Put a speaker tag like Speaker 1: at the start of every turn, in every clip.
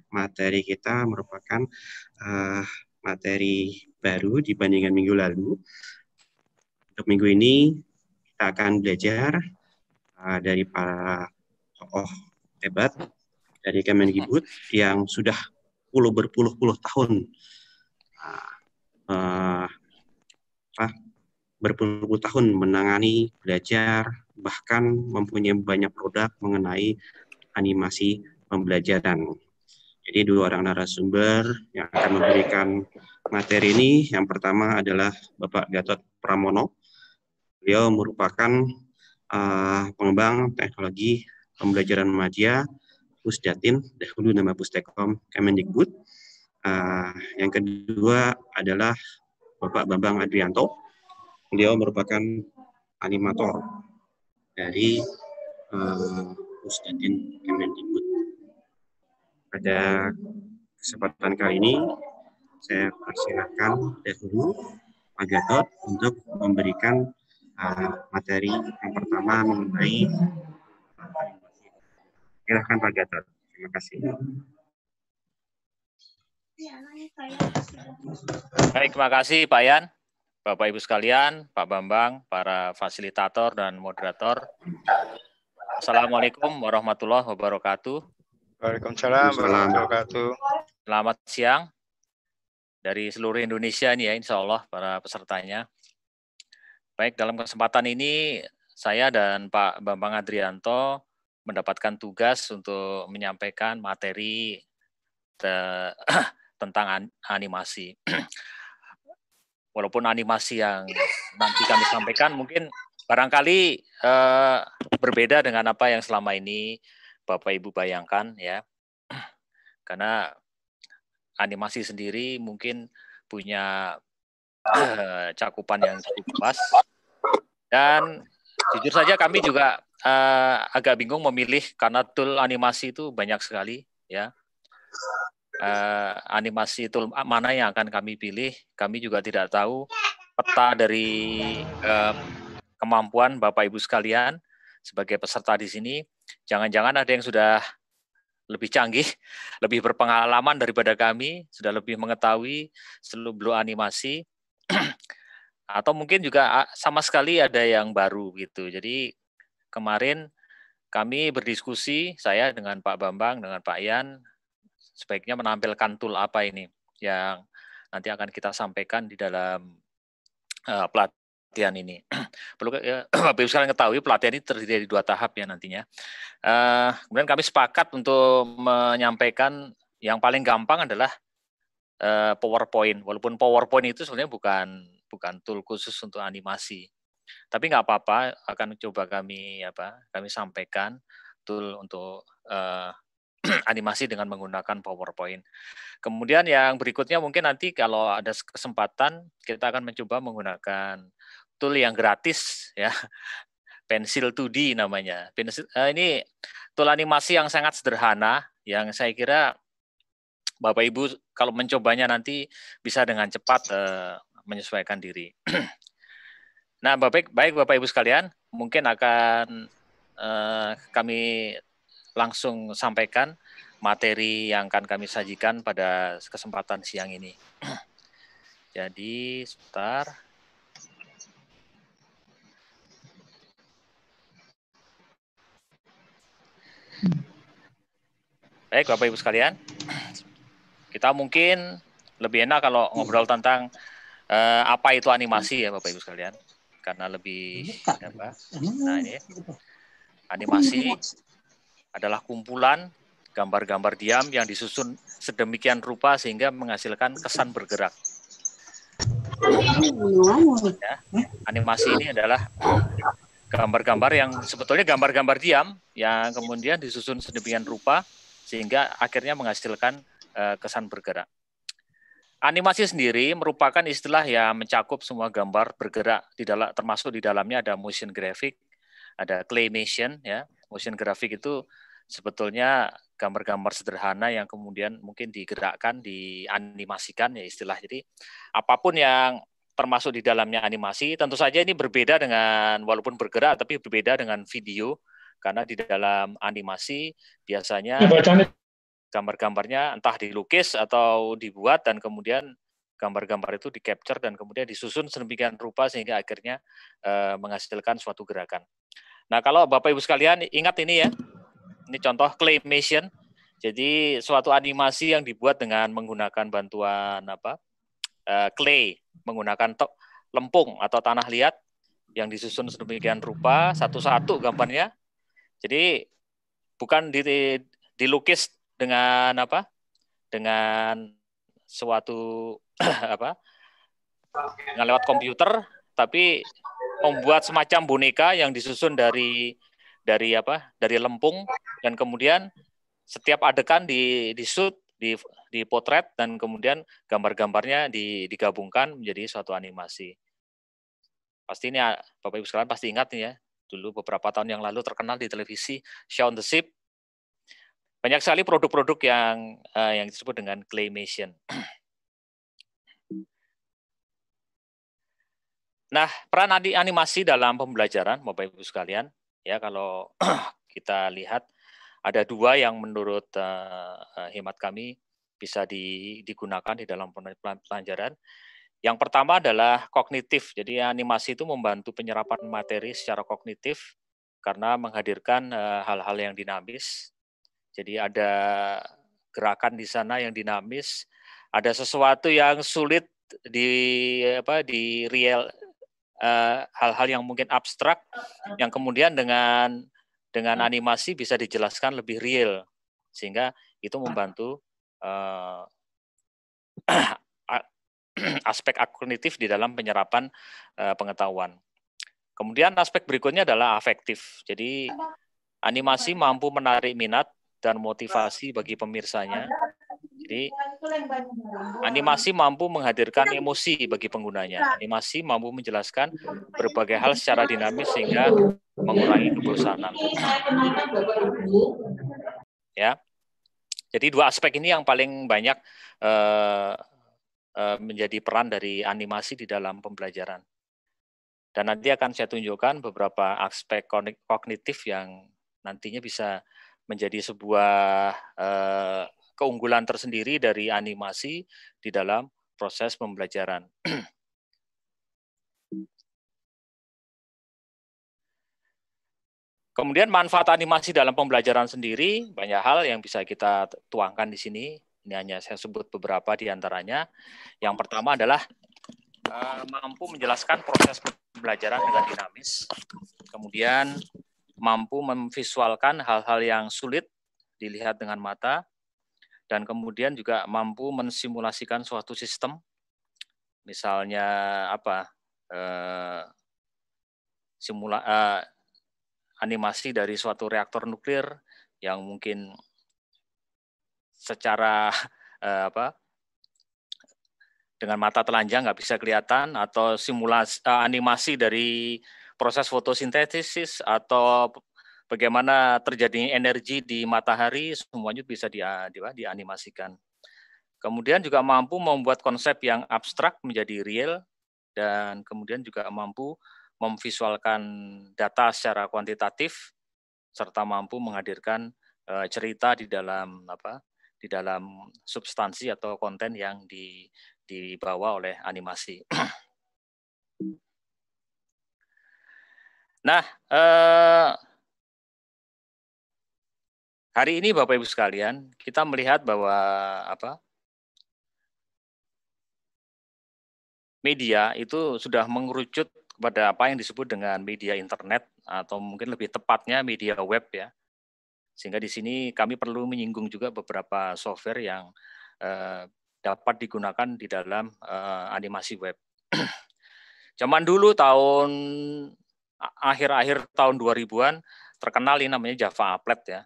Speaker 1: materi kita merupakan materi baru dibandingkan minggu lalu. Untuk minggu ini kita akan belajar dari para tokoh hebat dari Kemendikbud yang sudah berpuluh-puluh tahun berpuluh-puluh tahun menangani, belajar, bahkan mempunyai banyak produk mengenai animasi pembelajaran. Jadi dua orang narasumber yang akan memberikan materi ini, yang pertama adalah Bapak Gatot Pramono. Beliau merupakan pengembang teknologi pembelajaran media Pusdatin, dahulu nama Pustekom Kemendikbud. Yang kedua adalah Bapak Bambang Adrianto. Beliau merupakan animator dari Pusdatin Kemendikbud. Pada kesempatan kali ini, saya persilakan dahulu Pak Gatot untuk memberikan materi yang pertama mengenai silakan Pak Gatot. Terima kasih.
Speaker 2: Baik, terima kasih Pak Yan, Bapak Ibu sekalian, Pak Bambang, para fasilitator dan moderator. Assalamualaikum warahmatullahi wabarakatuh.
Speaker 3: Waalaikumsalam warahmatullahi wabarakatuh.
Speaker 2: Selamat siang dari seluruh Indonesia nih ya, insya Allah para pesertanya. Baik, dalam kesempatan ini saya dan Pak Bambang Adrianto mendapatkan tugas untuk menyampaikan materi tentang animasi. Walaupun animasi yang nanti kami sampaikan mungkin barangkali berbeda dengan apa yang selama ini Bapak Ibu bayangkan ya. Karena animasi sendiri mungkin punya cakupan yang cukup luas. Dan jujur saja kami juga agak bingung memilih karena tool animasi itu banyak sekali ya. Animasi tool mana yang akan kami pilih, kami juga tidak tahu peta dari kemampuan Bapak Ibu sekalian sebagai peserta di sini. Jangan-jangan ada yang sudah lebih canggih, lebih berpengalaman daripada kami, sudah lebih mengetahui seluk-beluk animasi, atau mungkin juga sama sekali ada yang baru gitu. Jadi kemarin kami berdiskusi, saya dengan Pak Bambang, dengan Pak Yan, sebaiknya menampilkan tool apa ini yang nanti akan kita sampaikan di dalam pelatihan ini. Perlu Bapak Ibu sekalian ketahui pelatihan ini terdiri dari 2 tahap ya nantinya. Kemudian kami sepakat untuk menyampaikan yang paling gampang adalah PowerPoint. Walaupun PowerPoint itu sebenarnya bukan tool khusus untuk animasi. Tapi nggak apa-apa, akan coba kami sampaikan tool untuk animasi dengan menggunakan PowerPoint. Kemudian yang berikutnya mungkin nanti kalau ada kesempatan kita akan mencoba menggunakan tool yang gratis ya. Pencil 2D namanya. Ini tool animasi yang sangat sederhana yang saya kira Bapak Ibu kalau mencobanya nanti bisa dengan cepat menyesuaikan diri. Nah, baik Bapak Ibu sekalian, mungkin akan kami langsung sampaikan materi yang akan kami sajikan pada kesempatan siang ini. Jadi, sebentar. Baik, Bapak Ibu sekalian. Kita mungkin lebih enak kalau ngobrol tentang apa itu animasi ya Bapak Ibu sekalian. Karena lebih Nah, ini animasi adalah kumpulan gambar-gambar diam yang disusun sedemikian rupa sehingga menghasilkan kesan bergerak. Ya, animasi ini adalah gambar-gambar yang sebetulnya gambar-gambar diam yang kemudian disusun sedemikian rupa sehingga akhirnya menghasilkan kesan bergerak. Animasi sendiri merupakan istilah yang mencakup semua gambar bergerak termasuk di dalamnya ada motion graphic, ada claymation ya. Motion graphic itu sebetulnya gambar-gambar sederhana yang kemudian mungkin digerakkan, dianimasikan ya istilah. Jadi apapun yang termasuk di dalamnya animasi, tentu saja ini berbeda dengan walaupun bergerak tapi berbeda dengan video karena di dalam animasi biasanya gambar-gambarnya entah dilukis atau dibuat dan kemudian gambar-gambar itu di-capture dan kemudian disusun sedemikian rupa sehingga akhirnya menghasilkan suatu gerakan. Nah, kalau Bapak Ibu sekalian ingat ini ya, ini contoh claymation. Jadi suatu animasi yang dibuat dengan menggunakan bantuan clay, menggunakan lempung atau tanah liat yang disusun sedemikian rupa satu-satu gambarnya. Jadi bukan dilukis dengan dengan suatu dengan lewat komputer, tapi membuat semacam boneka yang disusun dari lempung dan kemudian setiap adegan di-shoot, dipotret dan kemudian gambar-gambarnya digabungkan menjadi suatu animasi. Pasti ini Bapak Ibu sekalian pasti ingat nih ya, dulu beberapa tahun yang lalu terkenal di televisi Shaun the Sheep. Banyak sekali produk-produk yang disebut dengan claymation. Nah, peran animasi dalam pembelajaran, Bapak Ibu sekalian, ya kalau kita lihat ada dua yang menurut hemat kami bisa digunakan di dalam pelajaran. Yang pertama adalah kognitif. Jadi animasi itu membantu penyerapan materi secara kognitif karena menghadirkan hal-hal yang dinamis. Jadi ada gerakan di sana yang dinamis, ada sesuatu yang sulit di real, hal-hal yang mungkin abstrak yang kemudian dengan animasi bisa dijelaskan lebih real sehingga itu membantu aspek kognitif di dalam penyerapan pengetahuan. Kemudian aspek berikutnya adalah afektif. Jadi animasi mampu menarik minat dan motivasi bagi pemirsanya. Jadi animasi mampu menghadirkan emosi bagi penggunanya. Animasi mampu menjelaskan berbagai hal secara dinamis sehingga mengurangi kebosanan. Ya. Jadi dua aspek ini yang paling banyak menjadi peran dari animasi di dalam pembelajaran. Dan nanti akan saya tunjukkan beberapa aspek kognitif yang nantinya bisa menjadi sebuah keunggulan tersendiri dari animasi di dalam proses pembelajaran. Kemudian manfaat animasi dalam pembelajaran sendiri, banyak hal yang bisa kita tuangkan di sini. Ini hanya saya sebut beberapa di antaranya. Yang pertama adalah mampu menjelaskan proses pembelajaran dengan dinamis. Kemudian mampu memvisualkan hal-hal yang sulit dilihat dengan mata, dan kemudian juga mampu mensimulasikan suatu sistem, misalnya animasi dari suatu reaktor nuklir yang mungkin secara dengan mata telanjang nggak bisa kelihatan, atau simulasi animasi dari proses fotosintesis atau bagaimana terjadi energi di matahari, semuanya bisa dianimasikan. Kemudian juga mampu membuat konsep yang abstrak menjadi real, dan kemudian juga mampu memvisualkan data secara kuantitatif, serta mampu menghadirkan cerita di dalam substansi atau konten yang dibawa oleh animasi. Nah, hari ini Bapak Ibu sekalian, kita melihat bahwa media itu sudah mengerucut kepada apa yang disebut dengan media internet, atau mungkin lebih tepatnya media web ya. Sehingga di sini kami perlu menyinggung juga beberapa software yang dapat digunakan di dalam animasi web. Zaman dulu akhir-akhir tahun 2000-an terkenal ini namanya Java Applet ya.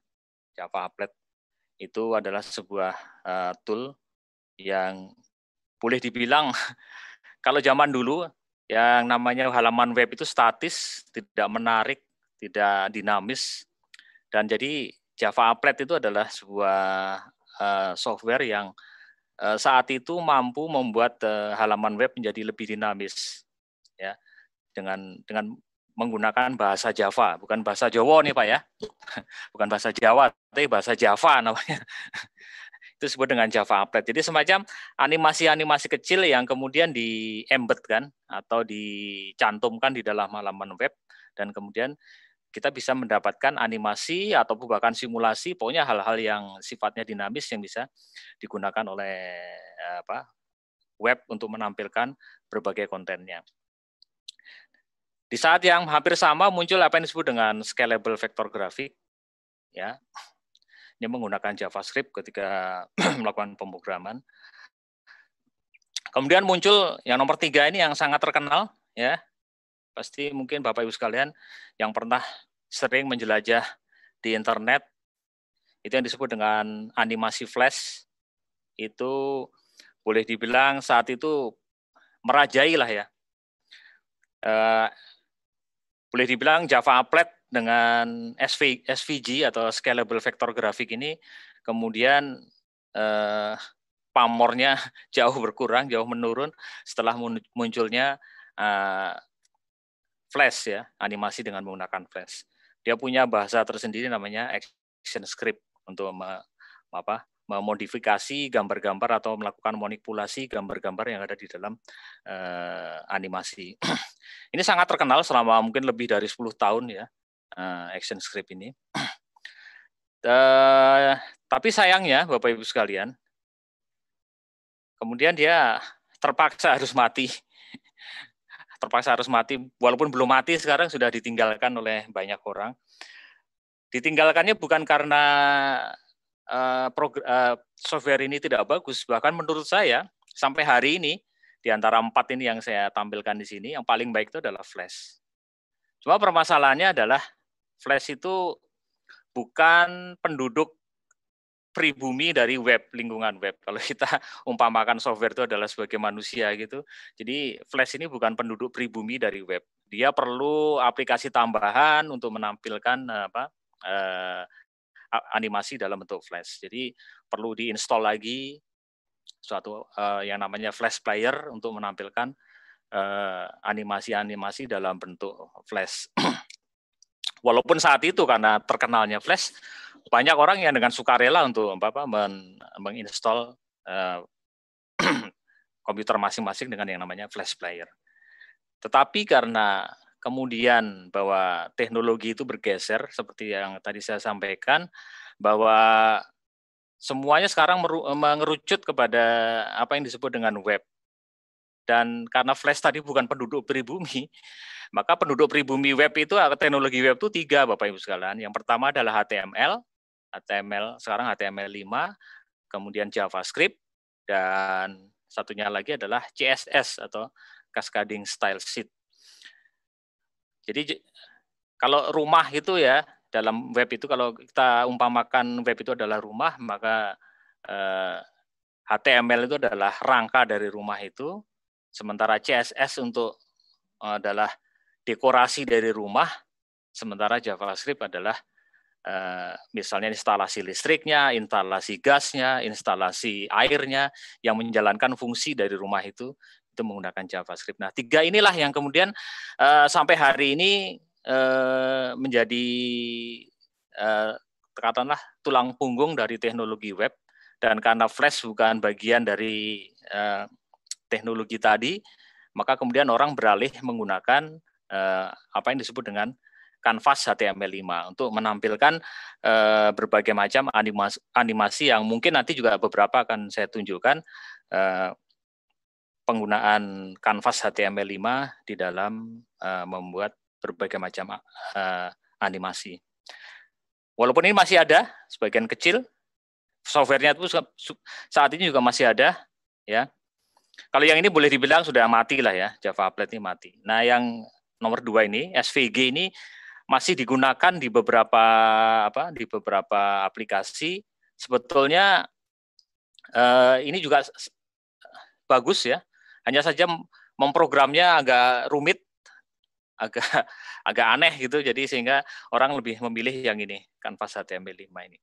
Speaker 2: Java Applet itu adalah sebuah tool yang boleh dibilang kalau zaman dulu yang namanya halaman web itu statis, tidak menarik, tidak dinamis, dan jadi Java Applet itu adalah sebuah software yang saat itu mampu membuat halaman web menjadi lebih dinamis, ya, dengan menggunakan bahasa Java, bukan bahasa Jawa nih Pak ya, bukan bahasa Jawa, tapi bahasa Java namanya. Itu disebut dengan Java Applet. Jadi semacam animasi-animasi kecil yang kemudian di-embed kan, atau dicantumkan di dalam halaman web, dan kemudian kita bisa mendapatkan animasi ataupun bahkan simulasi, pokoknya hal-hal yang sifatnya dinamis yang bisa digunakan oleh web untuk menampilkan berbagai kontennya. Di saat yang hampir sama muncul apa yang disebut dengan scalable vector graphic, ya. Ini menggunakan JavaScript ketika melakukan pemrograman. Kemudian muncul yang nomor 3 ini yang sangat terkenal, ya. Pasti mungkin Bapak Ibu sekalian yang pernah sering menjelajah di internet, itu yang disebut dengan animasi flash. Itu boleh dibilang saat itu merajai lah ya. Boleh dibilang Java Applet dengan SVG atau Scalable Vector Graphic ini kemudian pamornya jauh berkurang, jauh menurun setelah munculnya Flash ya, animasi dengan menggunakan Flash. Dia punya bahasa tersendiri namanya ActionScript untuk memodifikasi gambar-gambar atau melakukan manipulasi gambar-gambar yang ada di dalam animasi. Ini sangat terkenal selama mungkin lebih dari 10 tahun ya, ActionScript ini. Tapi sayangnya Bapak Ibu sekalian, kemudian dia terpaksa harus mati. Terpaksa harus mati, walaupun belum mati sekarang sudah ditinggalkan oleh banyak orang. Ditinggalkannya bukan karena software ini tidak bagus, bahkan menurut saya sampai hari ini di antara 4 ini yang saya tampilkan di sini, yang paling baik itu adalah Flash. Cuma permasalahannya adalah Flash itu bukan penduduk pribumi dari web, lingkungan web. Kalau kita umpamakan software itu adalah sebagai manusia gitu. Jadi Flash ini bukan penduduk pribumi dari web. Dia perlu aplikasi tambahan untuk menampilkan animasi dalam bentuk Flash. Jadi perlu diinstal lagi suatu yang namanya Flash Player untuk menampilkan animasi-animasi dalam bentuk Flash. Walaupun saat itu karena terkenalnya Flash, banyak orang yang dengan sukarela untuk menginstall komputer masing-masing dengan yang namanya Flash Player. Tetapi karena kemudian bahwa teknologi itu bergeser, seperti yang tadi saya sampaikan, bahwa semuanya sekarang mengerucut kepada apa yang disebut dengan web. Dan karena Flash tadi bukan penduduk pribumi, maka penduduk pribumi web itu, teknologi web itu 3 Bapak Ibu sekalian. Yang pertama adalah HTML, sekarang HTML5, kemudian JavaScript, dan satunya lagi adalah CSS atau Cascading Style Sheet. Jadi kalau rumah itu ya, dalam web itu kalau kita umpamakan web itu adalah rumah, maka HTML itu adalah rangka dari rumah itu, sementara CSS untuk adalah dekorasi dari rumah, sementara JavaScript adalah misalnya instalasi listriknya, instalasi gasnya, instalasi airnya, yang menjalankan fungsi dari rumah itu menggunakan JavaScript. Nah, 3 inilah yang kemudian sampai hari ini menjadi katakanlah tulang punggung dari teknologi web, dan karena Flash bukan bagian dari teknologi tadi, maka kemudian orang beralih menggunakan apa yang disebut dengan Canvas HTML5 untuk menampilkan berbagai macam animasi yang mungkin nanti juga beberapa akan saya tunjukkan penggunaan Canvas HTML5 di dalam membuat berbagai macam animasi. Walaupun ini masih ada sebagian kecil, softwarenya itu saat ini juga masih ada, ya. Kalau yang ini boleh dibilang sudah mati lah ya, Java Applet ini mati. Nah, yang nomor 2 ini, SVG ini masih digunakan di beberapa aplikasi. Sebetulnya ini juga bagus ya. Hanya saja memprogramnya agak rumit, agak aneh gitu. Jadi sehingga orang lebih memilih yang ini, Canvas HTML5 ini.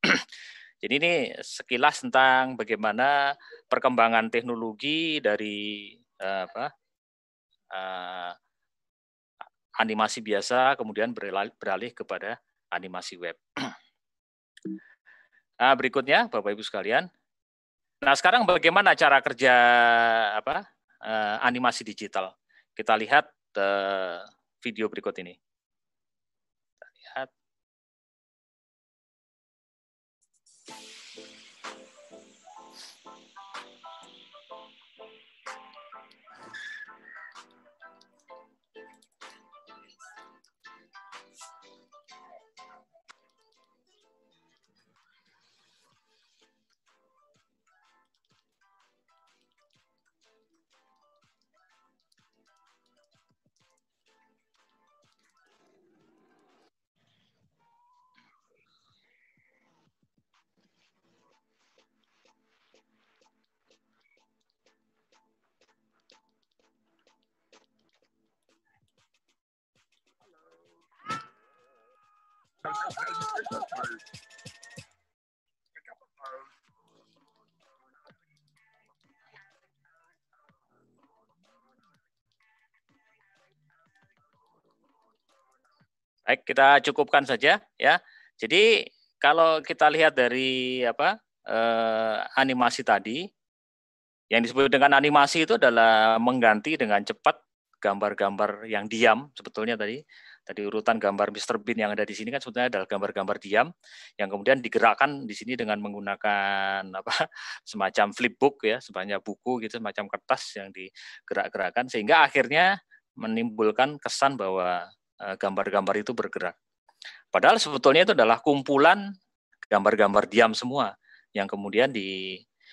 Speaker 2: Jadi ini sekilas tentang bagaimana perkembangan teknologi dari animasi biasa, kemudian beralih kepada animasi web. Nah, berikutnya, Bapak Ibu sekalian. Nah, sekarang bagaimana cara kerja animasi digital? Kita lihat video berikut ini. Kita lihat. Baik, kita cukupkan saja ya. Jadi kalau kita lihat dari animasi tadi, yang disebut dengan animasi itu adalah mengganti dengan cepat gambar-gambar yang diam sebetulnya tadi urutan gambar Mr. Bean yang ada di sini kan sebetulnya adalah gambar-gambar diam yang kemudian digerakkan di sini dengan menggunakan semacam flipbook ya, semacam buku gitu, semacam kertas yang digerak-gerakkan sehingga akhirnya menimbulkan kesan bahwa gambar-gambar itu bergerak. Padahal sebetulnya itu adalah kumpulan gambar-gambar diam semua yang kemudian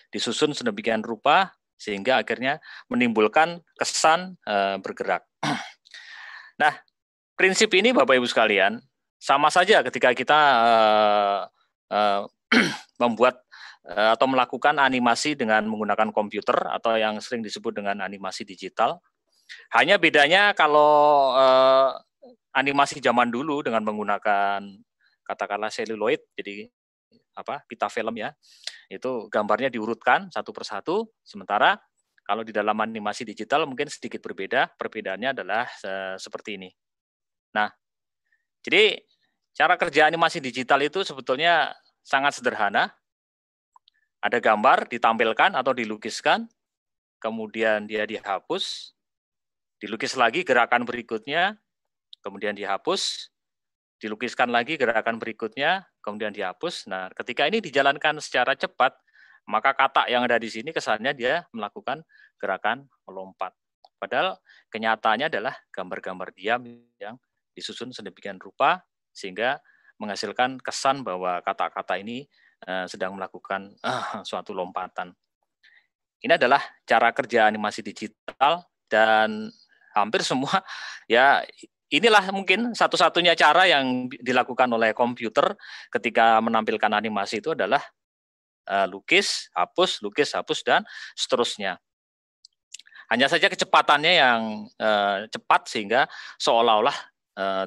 Speaker 2: disusun sedemikian rupa sehingga akhirnya menimbulkan kesan bergerak. Nah, prinsip ini Bapak Ibu sekalian sama saja ketika kita membuat atau melakukan animasi dengan menggunakan komputer atau yang sering disebut dengan animasi digital. Hanya bedanya kalau animasi zaman dulu dengan menggunakan katakanlah seluloid, jadi pita film ya, itu gambarnya diurutkan satu persatu, sementara kalau di dalam animasi digital mungkin sedikit berbeda, perbedaannya adalah seperti ini. Nah, jadi cara kerja animasi digital itu sebetulnya sangat sederhana, ada gambar ditampilkan atau dilukiskan, kemudian dia dihapus, dilukis lagi gerakan berikutnya, kemudian dihapus, dilukiskan lagi gerakan berikutnya, kemudian dihapus. Nah, ketika ini dijalankan secara cepat, maka katak yang ada di sini kesannya dia melakukan gerakan melompat. Padahal kenyataannya adalah gambar-gambar diam yang disusun sedemikian rupa sehingga menghasilkan kesan bahwa kata-kata ini sedang melakukan suatu lompatan. Ini adalah cara kerja animasi digital dan hampir semua ya inilah mungkin satu-satunya cara yang dilakukan oleh komputer ketika menampilkan animasi itu adalah lukis, hapus, dan seterusnya. Hanya saja kecepatannya yang cepat sehingga seolah-olah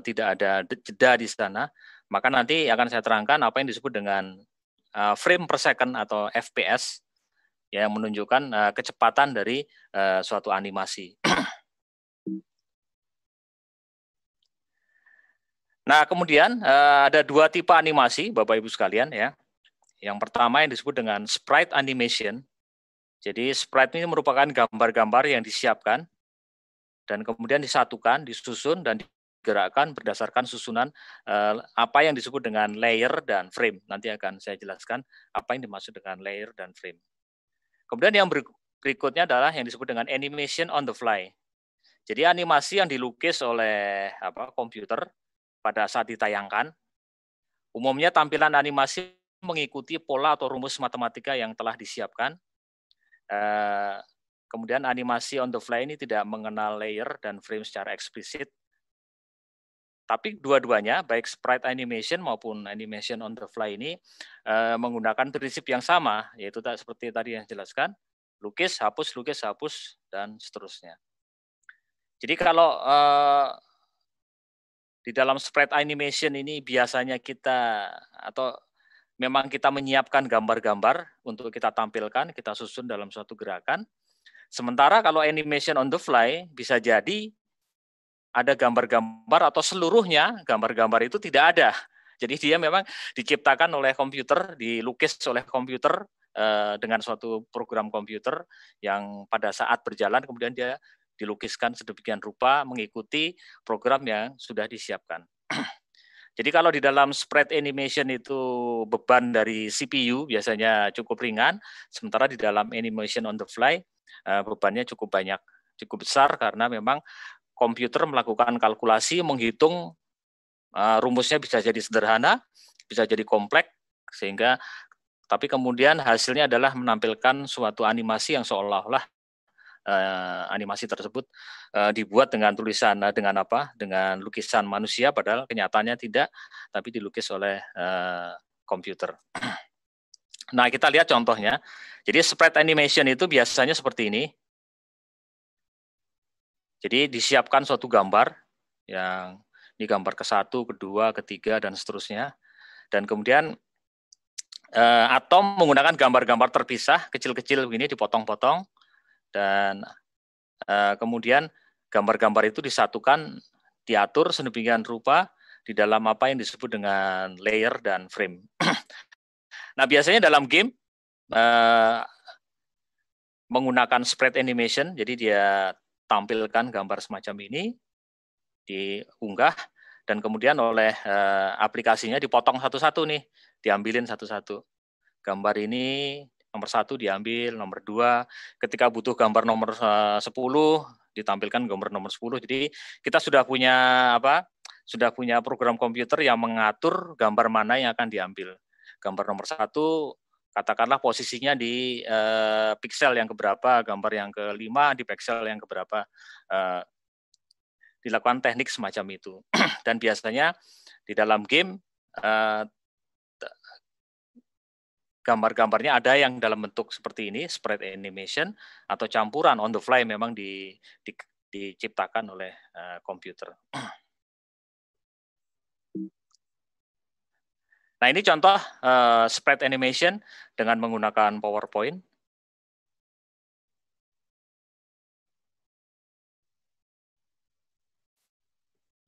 Speaker 2: tidak ada jeda di sana. Maka nanti akan saya terangkan apa yang disebut dengan frame per second atau FPS yang menunjukkan kecepatan dari suatu animasi. Nah, kemudian ada dua tipe animasi, Bapak Ibu sekalian ya. Yang pertama yang disebut dengan sprite animation. Jadi sprite ini merupakan gambar-gambar yang disiapkan dan kemudian disatukan, disusun dan digerakkan berdasarkan susunan apa yang disebut dengan layer dan frame. Nanti akan saya jelaskan apa yang dimaksud dengan layer dan frame. Kemudian yang berikutnya adalah yang disebut dengan animation on the fly. Jadi animasi yang dilukis oleh komputer pada saat ditayangkan, umumnya tampilan animasi mengikuti pola atau rumus matematika yang telah disiapkan. Kemudian animasi on the fly ini tidak mengenal layer dan frame secara eksplisit. Tapi dua-duanya, baik sprite animation maupun animation on the fly ini menggunakan prinsip yang sama, yaitu seperti tadi yang dijelaskan, lukis, hapus, dan seterusnya. Jadi kalau di dalam sprite animation ini biasanya kita atau memang kita menyiapkan gambar-gambar untuk kita tampilkan, kita susun dalam suatu gerakan. Sementara kalau animation on the fly bisa jadi ada gambar-gambar atau seluruhnya gambar-gambar itu tidak ada. Jadi dia memang diciptakan oleh komputer, dilukis oleh komputer dengan suatu program komputer yang pada saat berjalan kemudian dia dilukiskan sedemikian rupa mengikuti program yang sudah disiapkan. Jadi kalau di dalam spread animation itu beban dari CPU biasanya cukup ringan, sementara di dalam animation on the fly bebannya cukup banyak, cukup besar karena memang komputer melakukan kalkulasi, menghitung rumusnya bisa jadi sederhana, bisa jadi kompleks, sehingga tapi kemudian hasilnya adalah menampilkan suatu animasi yang seolah-olah animasi tersebut dibuat dengan tulisan dengan apa? Dengan lukisan manusia, padahal kenyataannya tidak, tapi dilukis oleh komputer. Nah, kita lihat contohnya. Jadi spread animation itu biasanya seperti ini. Jadi disiapkan suatu gambar yang ini gambar ke-1, kedua, ketiga, dan seterusnya. Dan kemudian atau menggunakan gambar-gambar terpisah, kecil-kecil begini dipotong-potong. Dan kemudian gambar-gambar itu disatukan, diatur sedemikian rupa di dalam apa yang disebut dengan layer dan frame. Nah, biasanya dalam game menggunakan spread animation, jadi dia tampilkan gambar semacam ini, diunggah, dan kemudian oleh aplikasinya dipotong satu-satu nih, diambilin satu-satu. Gambar ini nomor 1 diambil, nomor 2, ketika butuh gambar nomor 10, ditampilkan gambar nomor 10. Jadi kita sudah punya apa? Sudah punya program komputer yang mengatur gambar mana yang akan diambil. Gambar nomor 1 katakanlah posisinya di pixel yang keberapa, gambar yang ke-5 di pixel yang keberapa. Dilakukan teknik semacam itu. Dan biasanya di dalam game gambar-gambarnya ada yang dalam bentuk seperti ini, spread animation, atau campuran on the fly memang diciptakan oleh komputer. Nah, ini contoh spread animation dengan menggunakan PowerPoint.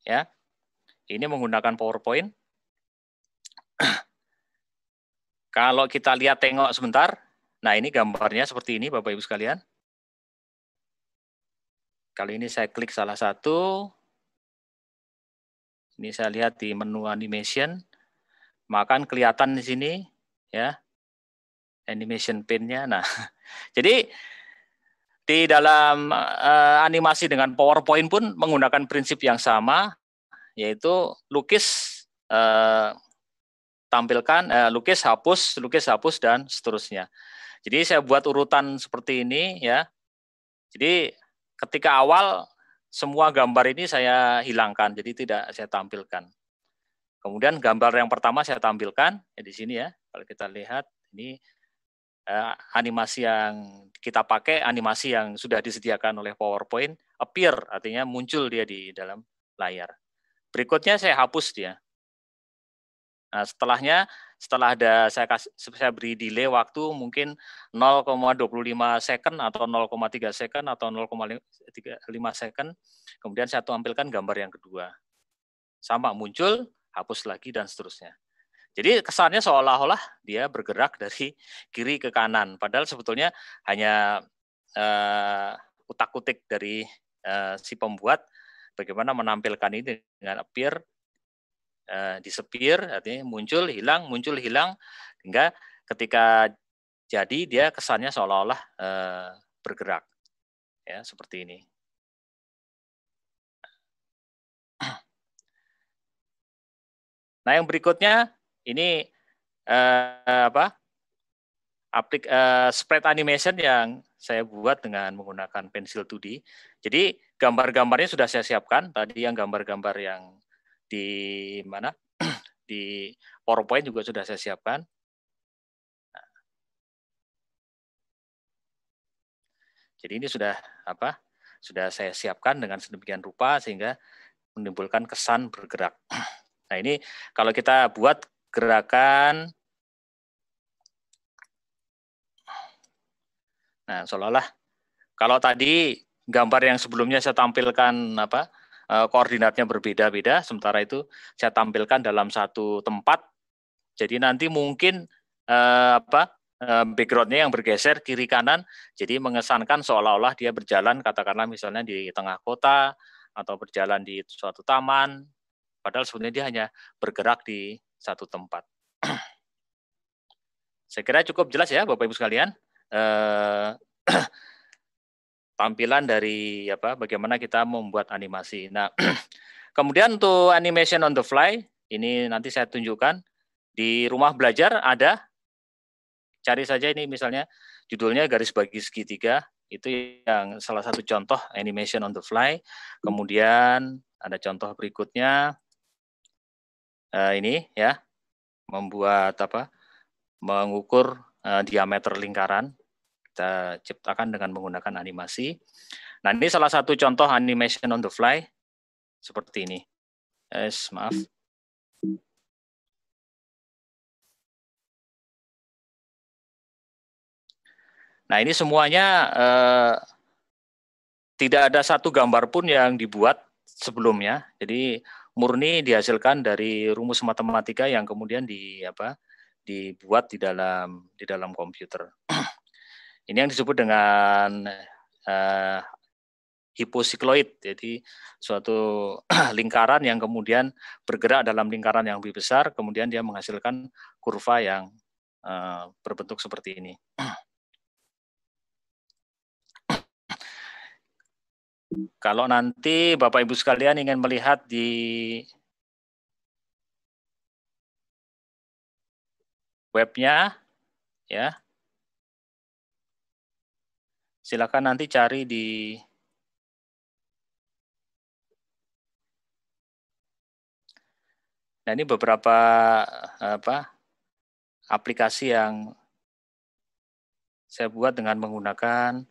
Speaker 2: Ya, ini menggunakan PowerPoint. Kalau kita lihat tengok sebentar, nah ini gambarnya seperti ini Bapak Ibu sekalian. Kali ini saya klik salah satu. Ini saya lihat di menu animation, maka kelihatan di sini ya animation pin-nya. Nah, jadi di dalam animasi dengan PowerPoint pun menggunakan prinsip yang sama, yaitu lukis tampilkan, lukis hapus, dan seterusnya. Jadi saya buat urutan seperti ini ya. Jadi ketika awal semua gambar ini saya hilangkan, jadi tidak saya tampilkan. Kemudian gambar yang pertama saya tampilkan ya di sini ya. Kalau kita lihat ini animasi yang kita pakai, animasi yang sudah disediakan oleh PowerPoint, appear artinya muncul dia di dalam layar. Berikutnya saya hapus dia. Nah, setelah ada saya beri delay waktu mungkin 0,25 second atau 0,3 second atau 0,5 second, kemudian saya tampilkan gambar yang kedua. Sama muncul, hapus lagi dan seterusnya. Jadi kesannya seolah-olah dia bergerak dari kiri ke kanan, padahal sebetulnya hanya utak-utik dari si pembuat bagaimana menampilkan ini dengan appear, disappear, artinya muncul hilang, hingga ketika jadi dia kesannya seolah-olah bergerak, ya seperti ini. Nah yang berikutnya ini spread animation yang saya buat dengan menggunakan pensil 2D. Jadi gambar-gambarnya sudah saya siapkan. Tadi yang gambar-gambar yang di mana di PowerPoint juga sudah saya siapkan. Jadi ini sudah saya siapkan dengan sedemikian rupa sehingga menimbulkan kesan bergerak. Nah ini kalau kita buat gerakan, nah seolah-olah kalau tadi gambar yang sebelumnya saya tampilkan koordinatnya berbeda-beda, sementara itu saya tampilkan dalam satu tempat. Jadi nanti mungkin background-nya yang bergeser kiri kanan, jadi mengesankan seolah-olah dia berjalan, katakanlah misalnya di tengah kota atau berjalan di suatu taman, padahal sebenarnya dia hanya bergerak di satu tempat. Saya kira cukup jelas ya Bapak Ibu sekalian. Tampilan dari bagaimana kita membuat animasi. Nah, kemudian untuk animation on the fly, ini nanti saya tunjukkan di rumah belajar ada, cari saja ini misalnya judulnya garis bagi segitiga, itu yang salah satu contoh animation on the fly. Kemudian ada contoh berikutnya, ini ya, membuat mengukur diameter lingkaran. Kita ciptakan dengan menggunakan animasi. Nah, ini salah satu contoh animation on the fly seperti ini. Maaf. Nah, ini semuanya tidak ada satu gambar pun yang dibuat sebelumnya. Jadi murni dihasilkan dari rumus matematika yang kemudian dibuat di dalam komputer. Ini yang disebut dengan hiposikloid, jadi suatu lingkaran yang kemudian bergerak dalam lingkaran yang lebih besar, kemudian dia menghasilkan kurva yang berbentuk seperti ini. Kalau nanti Bapak Ibu sekalian ingin melihat di webnya, ya, silakan nanti cari di nah ini beberapa aplikasi yang saya buat dengan menggunakan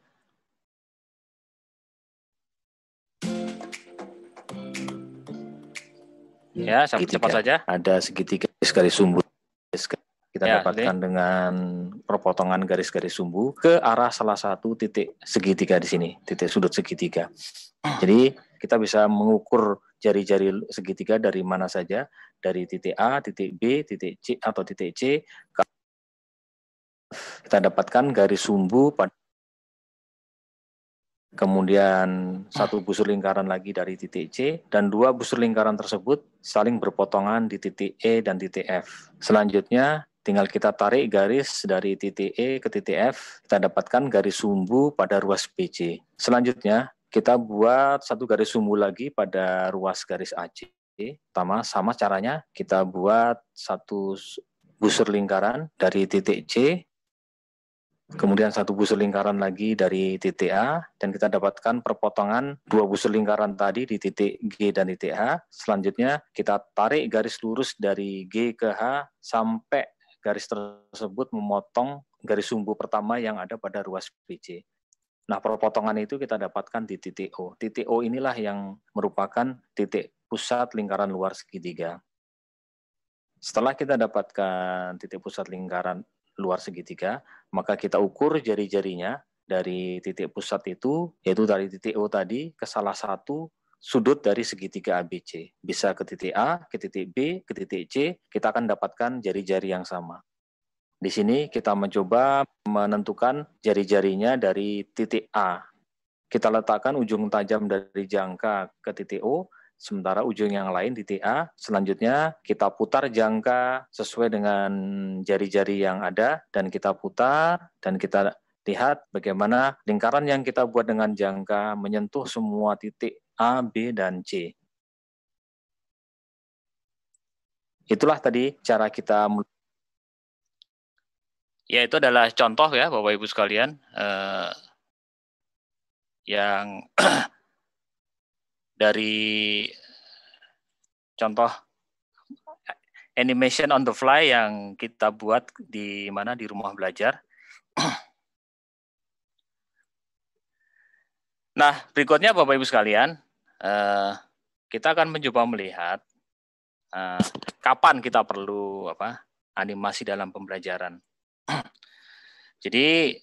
Speaker 2: ya, cepat saja.
Speaker 4: Ada segitiga garis sumbu. Kita dapatkan dengan perpotongan garis-garis sumbu ke arah salah satu titik segitiga di sini, titik sudut segitiga. Jadi kita bisa mengukur jari-jari segitiga dari mana saja, dari titik A, titik B, titik C atau titik C. Kita dapatkan garis sumbu pada kemudian satu busur lingkaran lagi dari titik C, dan dua busur lingkaran tersebut saling berpotongan di titik E dan titik F. Selanjutnya, tinggal kita tarik garis dari titik E ke titik F, kita dapatkan garis sumbu pada ruas BC. Selanjutnya, kita buat satu garis sumbu lagi pada ruas garis AC. Sama caranya, kita buat satu busur lingkaran dari titik C, kemudian satu busur lingkaran lagi dari titik A, dan kita dapatkan perpotongan dua busur lingkaran tadi di titik G dan titik H. Selanjutnya kita tarik garis lurus dari G ke H sampai garis tersebut memotong garis sumbu pertama yang ada pada ruas BC. Nah, perpotongan itu kita dapatkan di titik O. Titik O inilah yang merupakan titik pusat lingkaran luar segitiga. Setelah kita dapatkan titik pusat lingkaran luar segitiga, maka kita ukur jari-jarinya dari titik pusat itu, yaitu dari titik O tadi ke salah satu sudut dari segitiga ABC. Bisa ke titik A, ke titik B, ke titik C, kita akan dapatkan jari-jari yang sama. Di sini kita mencoba menentukan jari-jarinya dari titik A. Kita letakkan ujung tajam dari jangka ke titik O, sementara ujung yang lain di TA. Selanjutnya kita putar jangka sesuai dengan jari-jari yang ada, dan kita putar, dan kita lihat bagaimana lingkaran yang kita buat dengan jangka menyentuh semua titik A, B, dan C. Itulah tadi cara kita.
Speaker 2: Ya, itu adalah contoh ya Bapak Ibu sekalian yang dari contoh animation on the fly yang kita buat di rumah belajar. Nah, berikutnya Bapak Ibu sekalian, kita akan mencoba melihat kapan kita perlu animasi dalam pembelajaran. Jadi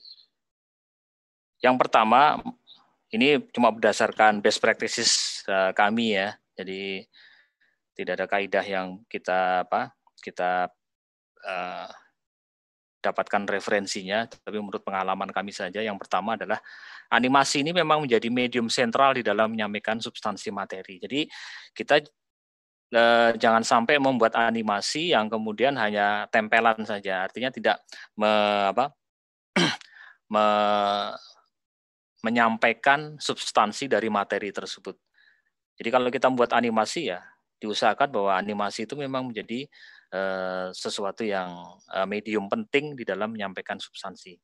Speaker 2: yang pertama, ini cuma berdasarkan best practices kami ya. Jadi tidak ada kaidah yang kita dapatkan referensinya, tapi menurut pengalaman kami saja. Yang pertama adalah animasi ini memang menjadi medium sentral di dalam menyampaikan substansi materi. Jadi kita jangan sampai membuat animasi yang kemudian hanya tempelan saja, artinya tidak menyampaikan substansi dari materi tersebut. Jadi kalau kita membuat animasi ya diusahakan bahwa animasi itu memang menjadi sesuatu yang medium penting di dalam menyampaikan substansi.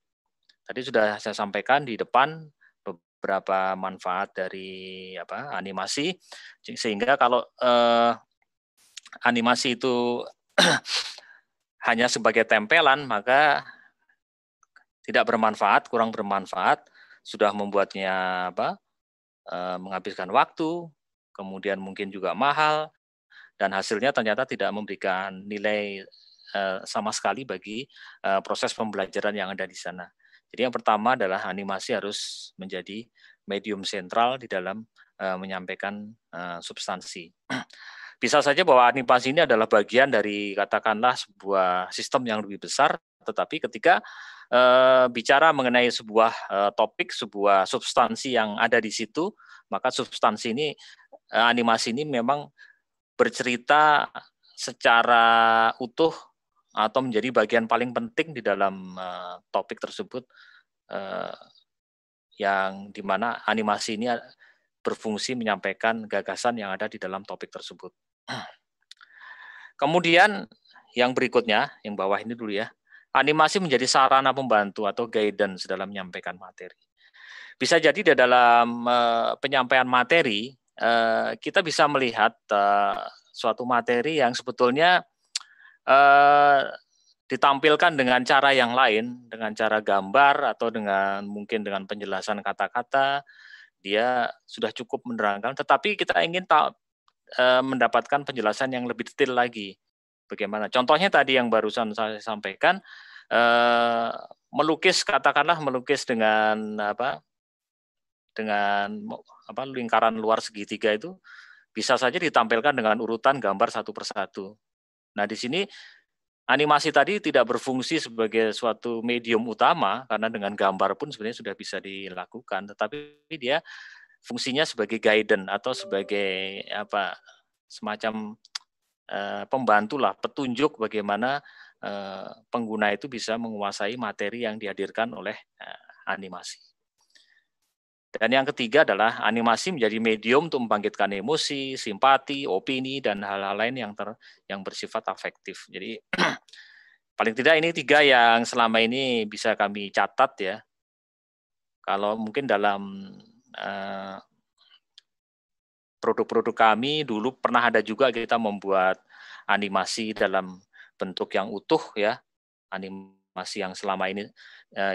Speaker 2: Tadi sudah saya sampaikan di depan beberapa manfaat dari animasi, sehingga kalau animasi itu hanya sebagai tempelan maka tidak bermanfaat, kurang bermanfaat, sudah membuatnya menghabiskan waktu, kemudian mungkin juga mahal, dan hasilnya ternyata tidak memberikan nilai sama sekali bagi proses pembelajaran yang ada di sana. Jadi yang pertama adalah animasi harus menjadi medium sentral di dalam menyampaikan substansi. Bisa saja bahwa animasi ini adalah bagian dari katakanlah sebuah sistem yang lebih besar, tetapi ketika bicara mengenai sebuah topik, sebuah substansi yang ada di situ, maka substansi ini, animasi ini memang bercerita secara utuh atau menjadi bagian paling penting di dalam topik tersebut, yang dimana animasi ini berfungsi menyampaikan gagasan yang ada di dalam topik tersebut. Kemudian yang berikutnya, yang bawah ini dulu ya, animasi menjadi sarana pembantu atau guidance dalam menyampaikan materi. Bisa jadi di dalam penyampaian materi, kita bisa melihat suatu materi yang sebetulnya ditampilkan dengan cara yang lain, dengan cara gambar atau dengan mungkin dengan penjelasan kata-kata, dia sudah cukup menerangkan, tetapi kita ingin mendapatkan penjelasan yang lebih detail lagi. Bagaimana? Contohnya tadi yang barusan saya sampaikan, katakanlah melukis dengan lingkaran luar segitiga itu bisa saja ditampilkan dengan urutan gambar satu persatu. Nah, di sini animasi tadi tidak berfungsi sebagai suatu medium utama karena dengan gambar pun sebenarnya sudah bisa dilakukan, tetapi dia fungsinya sebagai guidance atau sebagai semacam pembantu lah, petunjuk bagaimana pengguna itu bisa menguasai materi yang dihadirkan oleh animasi. Dan yang ketiga adalah animasi menjadi medium untuk membangkitkan emosi, simpati, opini, dan hal-hal lain yang bersifat afektif. Jadi paling tidak ini 3 yang selama ini bisa kami catat ya. Kalau mungkin dalam produk-produk kami dulu pernah ada juga kita membuat animasi dalam bentuk yang utuh ya, animasi yang selama ini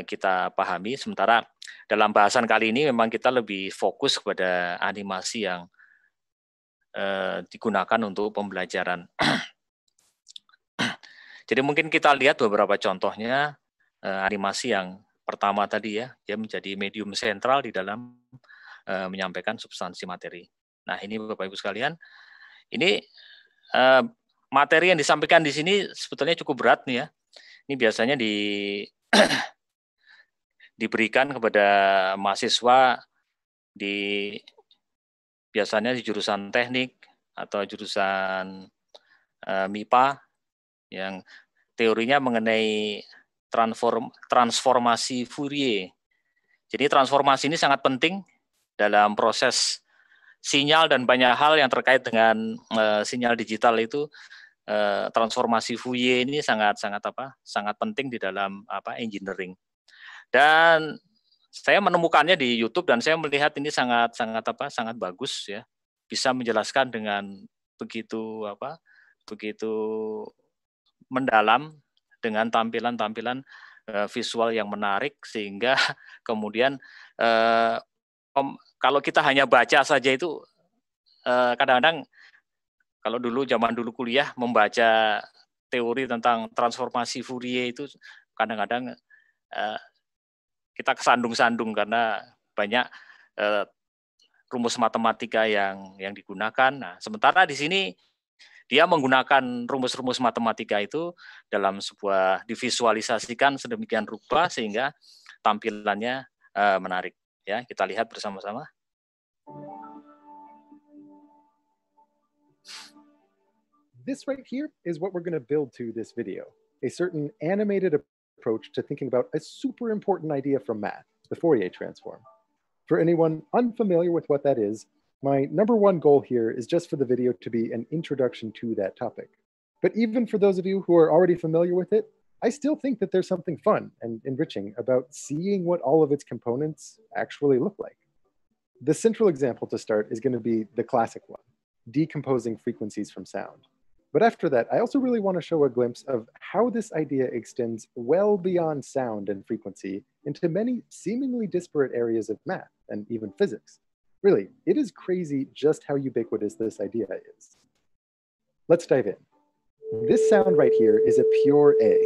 Speaker 2: kita pahami. Sementara dalam bahasan kali ini memang kita lebih fokus kepada animasi yang digunakan untuk pembelajaran. Jadi mungkin kita lihat beberapa contohnya animasi yang pertama tadi ya, dia menjadi medium sentral di dalam menyampaikan substansi materi. Nah ini Bapak Ibu sekalian, ini materi yang disampaikan di sini sebetulnya cukup berat nih ya. Ini biasanya diberikan kepada mahasiswa biasanya di jurusan teknik atau jurusan MIPA yang teorinya mengenai transformasi Fourier. Jadi transformasi ini sangat penting dalam proses sinyal dan banyak hal yang terkait dengan sinyal digital itu. Transformasi Fourier ini sangat penting di dalam engineering. Dan saya menemukannya di YouTube dan saya melihat ini sangat bagus ya, bisa menjelaskan dengan begitu mendalam dengan tampilan-tampilan visual yang menarik, sehingga kemudian kalau kita hanya baca saja itu kadang-kadang kalau zaman dulu kuliah membaca teori tentang transformasi Fourier itu kadang-kadang kita kesandung-sandung karena banyak rumus matematika yang digunakan. Nah, sementara di sini dia menggunakan rumus-rumus matematika itu dalam sebuah divisualisasikan sedemikian rupa sehingga tampilannya menarik. Ya, kita lihat bersama-sama.
Speaker 5: This right here is what we're going to build to this video, a certain animated approach to thinking about a super important idea from math, the Fourier transform. For anyone unfamiliar with what that is, my number one goal here is just for the video to be an introduction to that topic. But even for those of you who are already familiar with it, I still think that there's something fun and enriching about seeing what all of its components actually look like. The central example to start is going to be the classic one, decomposing frequencies from sound. But after that, I also really want to show a glimpse of how this idea extends well beyond sound and frequency into many seemingly disparate areas of math and even physics. Really, it is crazy just how ubiquitous this idea is. Let's dive in. This sound right here is a pure A,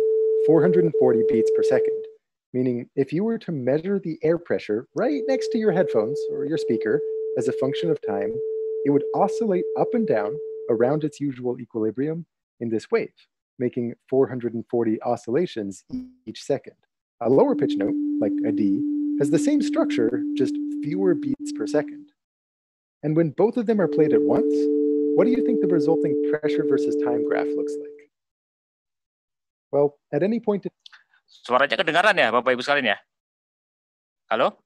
Speaker 5: 440 beats per second, meaning if you were to measure the air pressure right next to your headphones or your speaker as a function of time, it would oscillate up and down around its usual equilibrium in this wave, making 440 oscillations each second. A lower pitch note, like a D, has the same structure, just fewer beats per second. And when both of them are played at once, what do you think the resulting pressure versus time graph looks like? Well, at any point...
Speaker 2: Suaranya kedengaran ya, Bapak Ibu sekalian ya? Halo?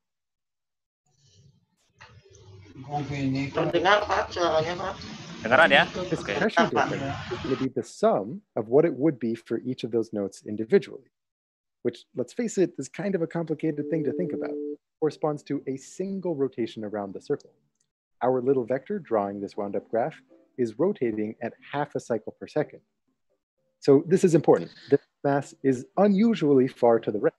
Speaker 6: Terdengar, Pak, suaranya, Pak.
Speaker 2: Dengaran ya?
Speaker 5: This pressure difference would be the sum of what it would be for each of those notes individually, which, let's face it, is kind of a complicated thing to think about. Corresponds to a single rotation around the circle. Our little vector drawing this wound-up graph is rotating at half a cycle per second. So this is important. This mass is unusually far to the right.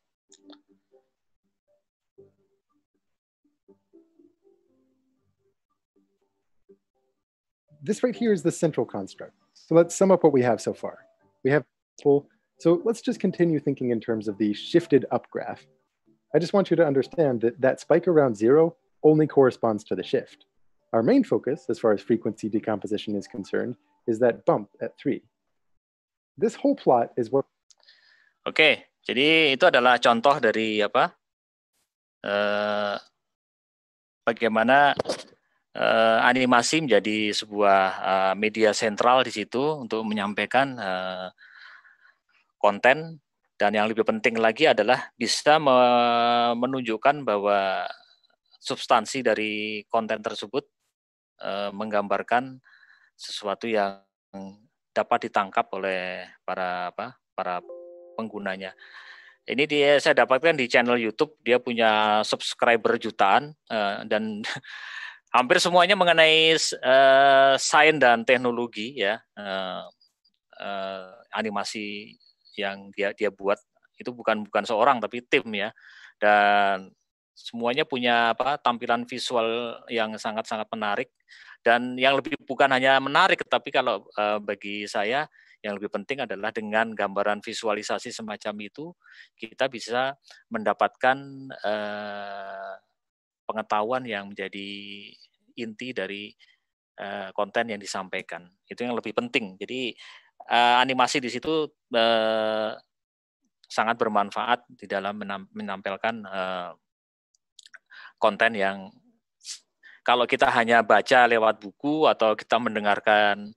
Speaker 5: This right here is the central construct. So let's sum up what we have so far. We have full, so let's just continue thinking in terms of the shifted up graph. I just want you to understand that that spike around 0 only corresponds to the shift. Our main focus, as far as frequency decomposition is concerned, is that bump at 3. This whole plot is what...
Speaker 2: Oke, jadi itu adalah contoh dari apa? Bagaimana animasi menjadi sebuah media sentral di situ untuk menyampaikan konten, dan yang lebih penting lagi adalah bisa menunjukkan bahwa substansi dari konten tersebut menggambarkan sesuatu yang dapat ditangkap oleh para penggunanya. Ini saya dapatkan di channel YouTube, dia punya subscriber jutaan dan hampir semuanya mengenai sains dan teknologi ya, animasi yang dia buat itu bukan seorang tapi tim ya, dan semuanya punya tampilan visual yang sangat-sangat menarik, dan yang lebih bukan hanya menarik tapi kalau bagi saya yang lebih penting adalah dengan gambaran visualisasi semacam itu kita bisa mendapatkan pengetahuan yang menjadi inti dari konten yang disampaikan. Itu yang lebih penting. Jadi animasi di situ sangat bermanfaat di dalam menampilkan konten yang kalau kita hanya baca lewat buku atau kita mendengarkan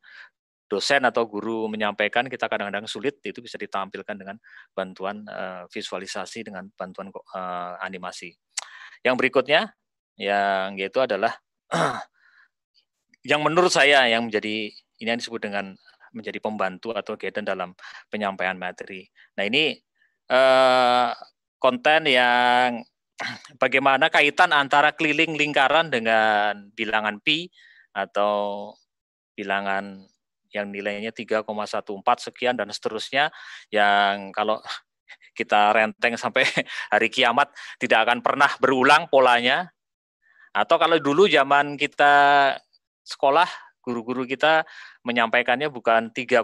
Speaker 2: dosen atau guru menyampaikan, kita kadang-kadang sulit, itu bisa ditampilkan dengan bantuan visualisasi, dengan bantuan animasi. Yang berikutnya yang yaitu adalah yang menurut saya yang menjadi ini yang disebut dengan menjadi pembantu atau guidance dalam penyampaian materi. Nah ini konten yang bagaimana kaitan antara keliling lingkaran dengan bilangan pi atau bilangan yang nilainya 3,14 sekian dan seterusnya, yang kalau kita renteng sampai hari kiamat tidak akan pernah berulang polanya. Atau kalau dulu zaman kita sekolah, guru-guru kita menyampaikannya bukan 3,14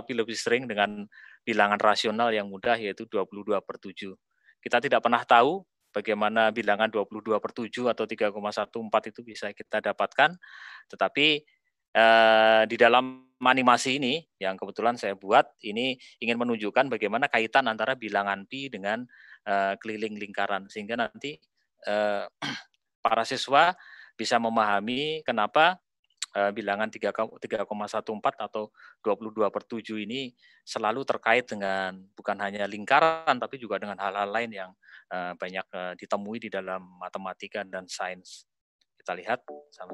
Speaker 2: tapi lebih sering dengan bilangan rasional yang mudah, yaitu 22/7. Kita tidak pernah tahu bagaimana bilangan 22/7 atau 3,14 itu bisa kita dapatkan. Tetapi di dalam animasi ini yang kebetulan saya buat ini ingin menunjukkan bagaimana kaitan antara bilangan pi dengan keliling lingkaran, sehingga nanti para siswa bisa memahami kenapa bilangan 3,14 atau 22/7 ini selalu terkait dengan bukan hanya lingkaran tapi juga dengan hal-hal lain yang banyak ditemui di dalam matematika dan sains. Kita lihat sama.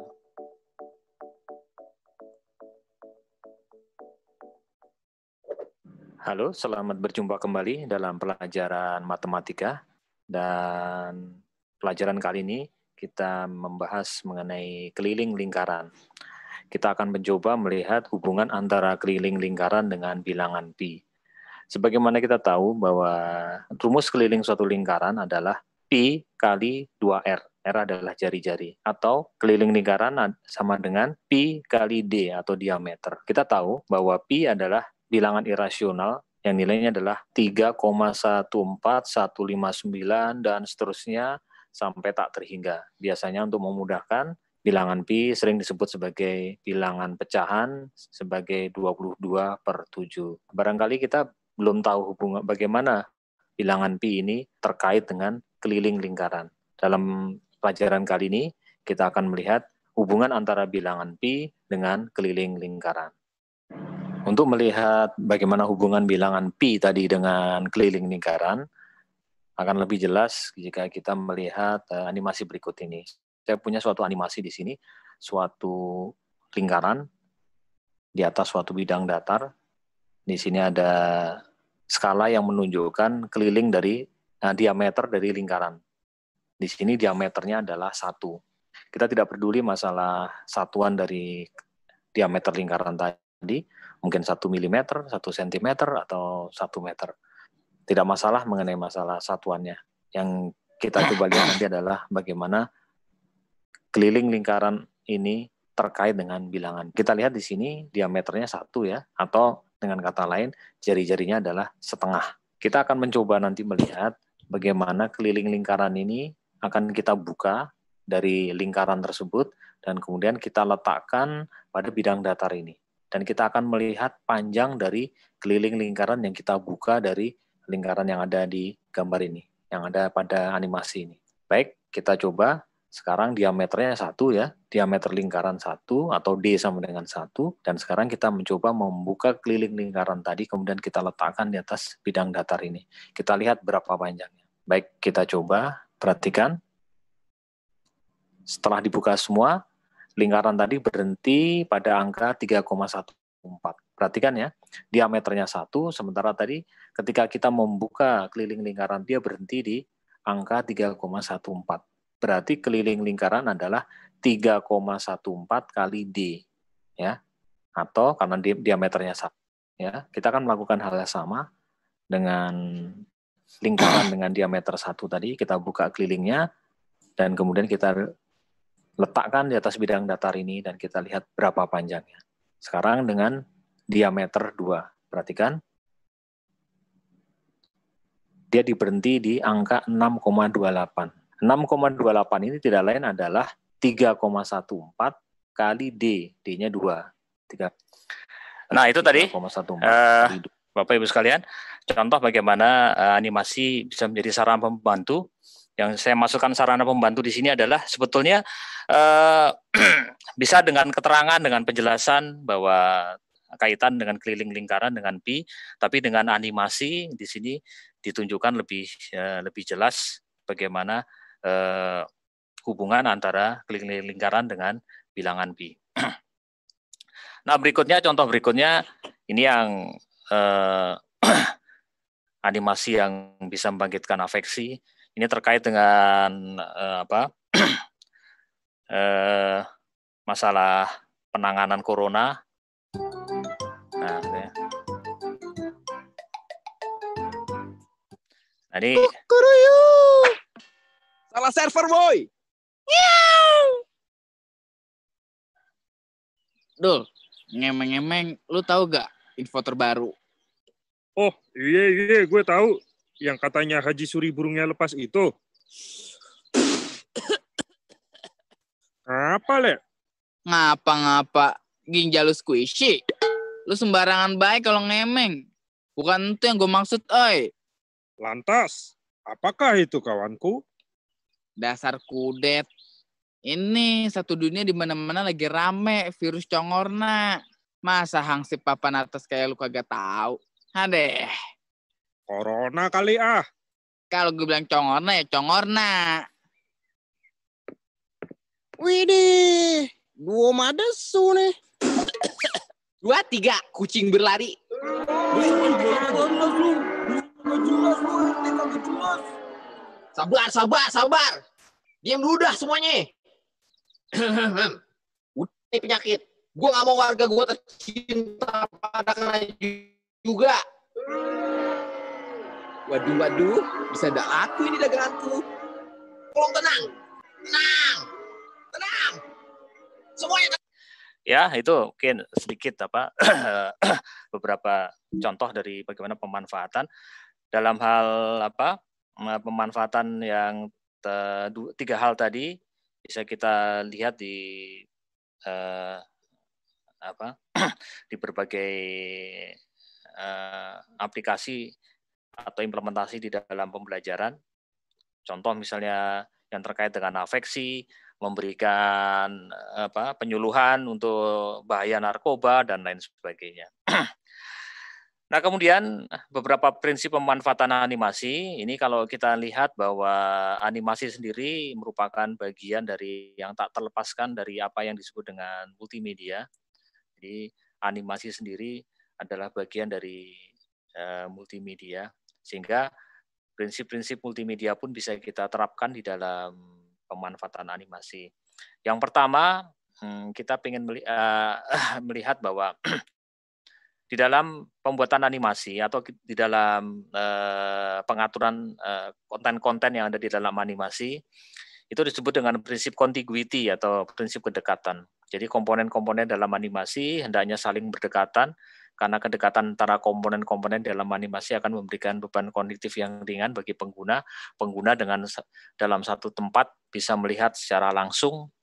Speaker 2: Halo, selamat berjumpa kembali dalam pelajaran matematika, dan pelajaran kali ini kita membahas mengenai keliling lingkaran. Kita akan mencoba melihat hubungan antara keliling lingkaran dengan bilangan pi. Sebagaimana kita tahu bahwa rumus keliling suatu lingkaran adalah pi kali 2r. R adalah jari-jari. Atau keliling lingkaran sama dengan pi kali d atau diameter. Kita tahu bahwa pi adalah bilangan irasional yang nilainya adalah 3,14159 dan seterusnya sampai tak terhingga. Biasanya untuk memudahkan, bilangan pi sering disebut sebagai bilangan pecahan sebagai 22/7. Barangkali kita belum tahu hubungan bagaimana bilangan pi ini terkait dengan keliling lingkaran. Dalam pelajaran kali ini kita akan melihat hubungan antara bilangan pi dengan keliling lingkaran. Untuk melihat bagaimana hubungan bilangan pi tadi dengan keliling lingkaran, akan lebih jelas jika kita melihat animasi berikut ini. Saya punya suatu animasi di sini, suatu lingkaran di atas suatu bidang datar. Di sini ada skala yang menunjukkan keliling dari diameter dari lingkaran. Di sini diameternya adalah 1. Kita tidak peduli masalah satuan dari diameter lingkaran tadi, mungkin 1 mm, 1 cm, atau 1 meter. Tidak masalah mengenai masalah satuannya. Yang kita coba lihat nanti adalah bagaimana keliling lingkaran ini terkait dengan bilangan. Kita lihat di sini diameternya 1 ya, atau dengan kata lain jari-jarinya adalah setengah. Kita akan mencoba nanti melihat bagaimana keliling lingkaran ini akan kita buka dari lingkaran tersebut dan kemudian kita letakkan pada bidang datar ini. Dan kita akan melihat panjang dari keliling lingkaran yang kita buka dari lingkaran yang ada di gambar ini, yang ada pada animasi ini. Baik, kita coba. Sekarang diameternya 1 ya, diameter lingkaran 1 atau D sama dengan 1, dan sekarang kita mencoba membuka keliling lingkaran tadi, kemudian kita letakkan di atas bidang datar ini. Kita lihat berapa panjangnya. Baik, kita coba, perhatikan. Setelah dibuka semua, lingkaran tadi berhenti pada angka 3,14. Perhatikan ya, diameternya 1, sementara tadi ketika kita membuka keliling lingkaran, dia berhenti di angka 3,14. Berarti keliling lingkaran adalah 3,14 kali D. Ya, atau karena diameternya 1. Ya, kita akan melakukan hal yang sama dengan lingkaran dengan diameter 1 tadi. Kita buka kelilingnya, dan kemudian kita letakkan di atas bidang datar ini, dan kita lihat berapa panjangnya. Sekarang dengan diameter 2. Perhatikan. Dia diberhenti di angka 6,28. 6,28 ini tidak lain adalah 3,14 kali D. D-nya 2. Nah, itu tadi, Bapak Ibu sekalian, contoh bagaimana animasi bisa menjadi sarana pembantu. Yang saya masukkan sarana pembantu di sini adalah sebetulnya bisa dengan keterangan, dengan penjelasan bahwa kaitan dengan keliling lingkaran dengan pi, tapi dengan animasi di sini ditunjukkan lebih jelas bagaimana hubungan antara keliling lingkaran dengan bilangan pi. Nah, berikutnya, contoh berikutnya, ini yang animasi yang bisa membangkitkan afeksi. Ini terkait dengan masalah penanganan corona. Nah, ya. Jadi
Speaker 7: salah server, boy.
Speaker 8: Dul, ngemeng-ngemeng, lu tahu gak info terbaru?
Speaker 9: Oh, iya, gue tahu. Yang katanya Haji Suri burungnya lepas itu.
Speaker 3: Apa, Le?
Speaker 8: Ngapa-ngapa ginjal lu squishy. Lu sembarangan baik kalau ngemeng. Bukan itu yang gue maksud, oi.
Speaker 3: Lantas, apakah itu kawanku?
Speaker 8: Dasar kudet. Ini satu dunia di mana-mana lagi rame virus congorna. Masa hansip papan atas kayak lu kagak tahu? Adeh.
Speaker 3: Corona kali ah.
Speaker 8: Kalau gue bilang congorna ya congorna.
Speaker 7: Widih, 2 madesu nih.
Speaker 9: 2, 3, kucing berlari. Sabar. Diam dulu dah semuanya. Udah nih penyakit. Gue gak mau warga gue tercinta pada kena juga. Waduh, bisa ada aku ini daganganku. Tolong tenang. Semuanya.
Speaker 2: Ya, itu mungkin sedikit beberapa contoh dari bagaimana pemanfaatan dalam hal pemanfaatan yang 3 hal tadi bisa kita lihat di di berbagai aplikasi atau implementasi di dalam pembelajaran. Contoh misalnya yang terkait dengan afeksi, memberikan penyuluhan untuk bahaya narkoba dan lain sebagainya. Nah, kemudian beberapa prinsip pemanfaatan animasi, ini kalau kita lihat bahwa animasi sendiri merupakan bagian dari yang tak terlepaskan dari apa yang disebut dengan multimedia. Jadi animasi sendiri adalah bagian dari multimedia, sehingga prinsip-prinsip multimedia pun bisa kita terapkan di dalam pemanfaatan animasi. Yang pertama, kita ingin melihat bahwa di dalam pembuatan animasi atau di dalam pengaturan konten-konten yang ada di dalam animasi, itu disebut dengan prinsip contiguity atau prinsip kedekatan. Jadi komponen-komponen dalam animasi hendaknya saling berdekatan, karena kedekatan antara komponen-komponen dalam animasi akan memberikan beban kognitif yang ringan bagi pengguna. Pengguna dalam satu tempat bisa melihat secara langsung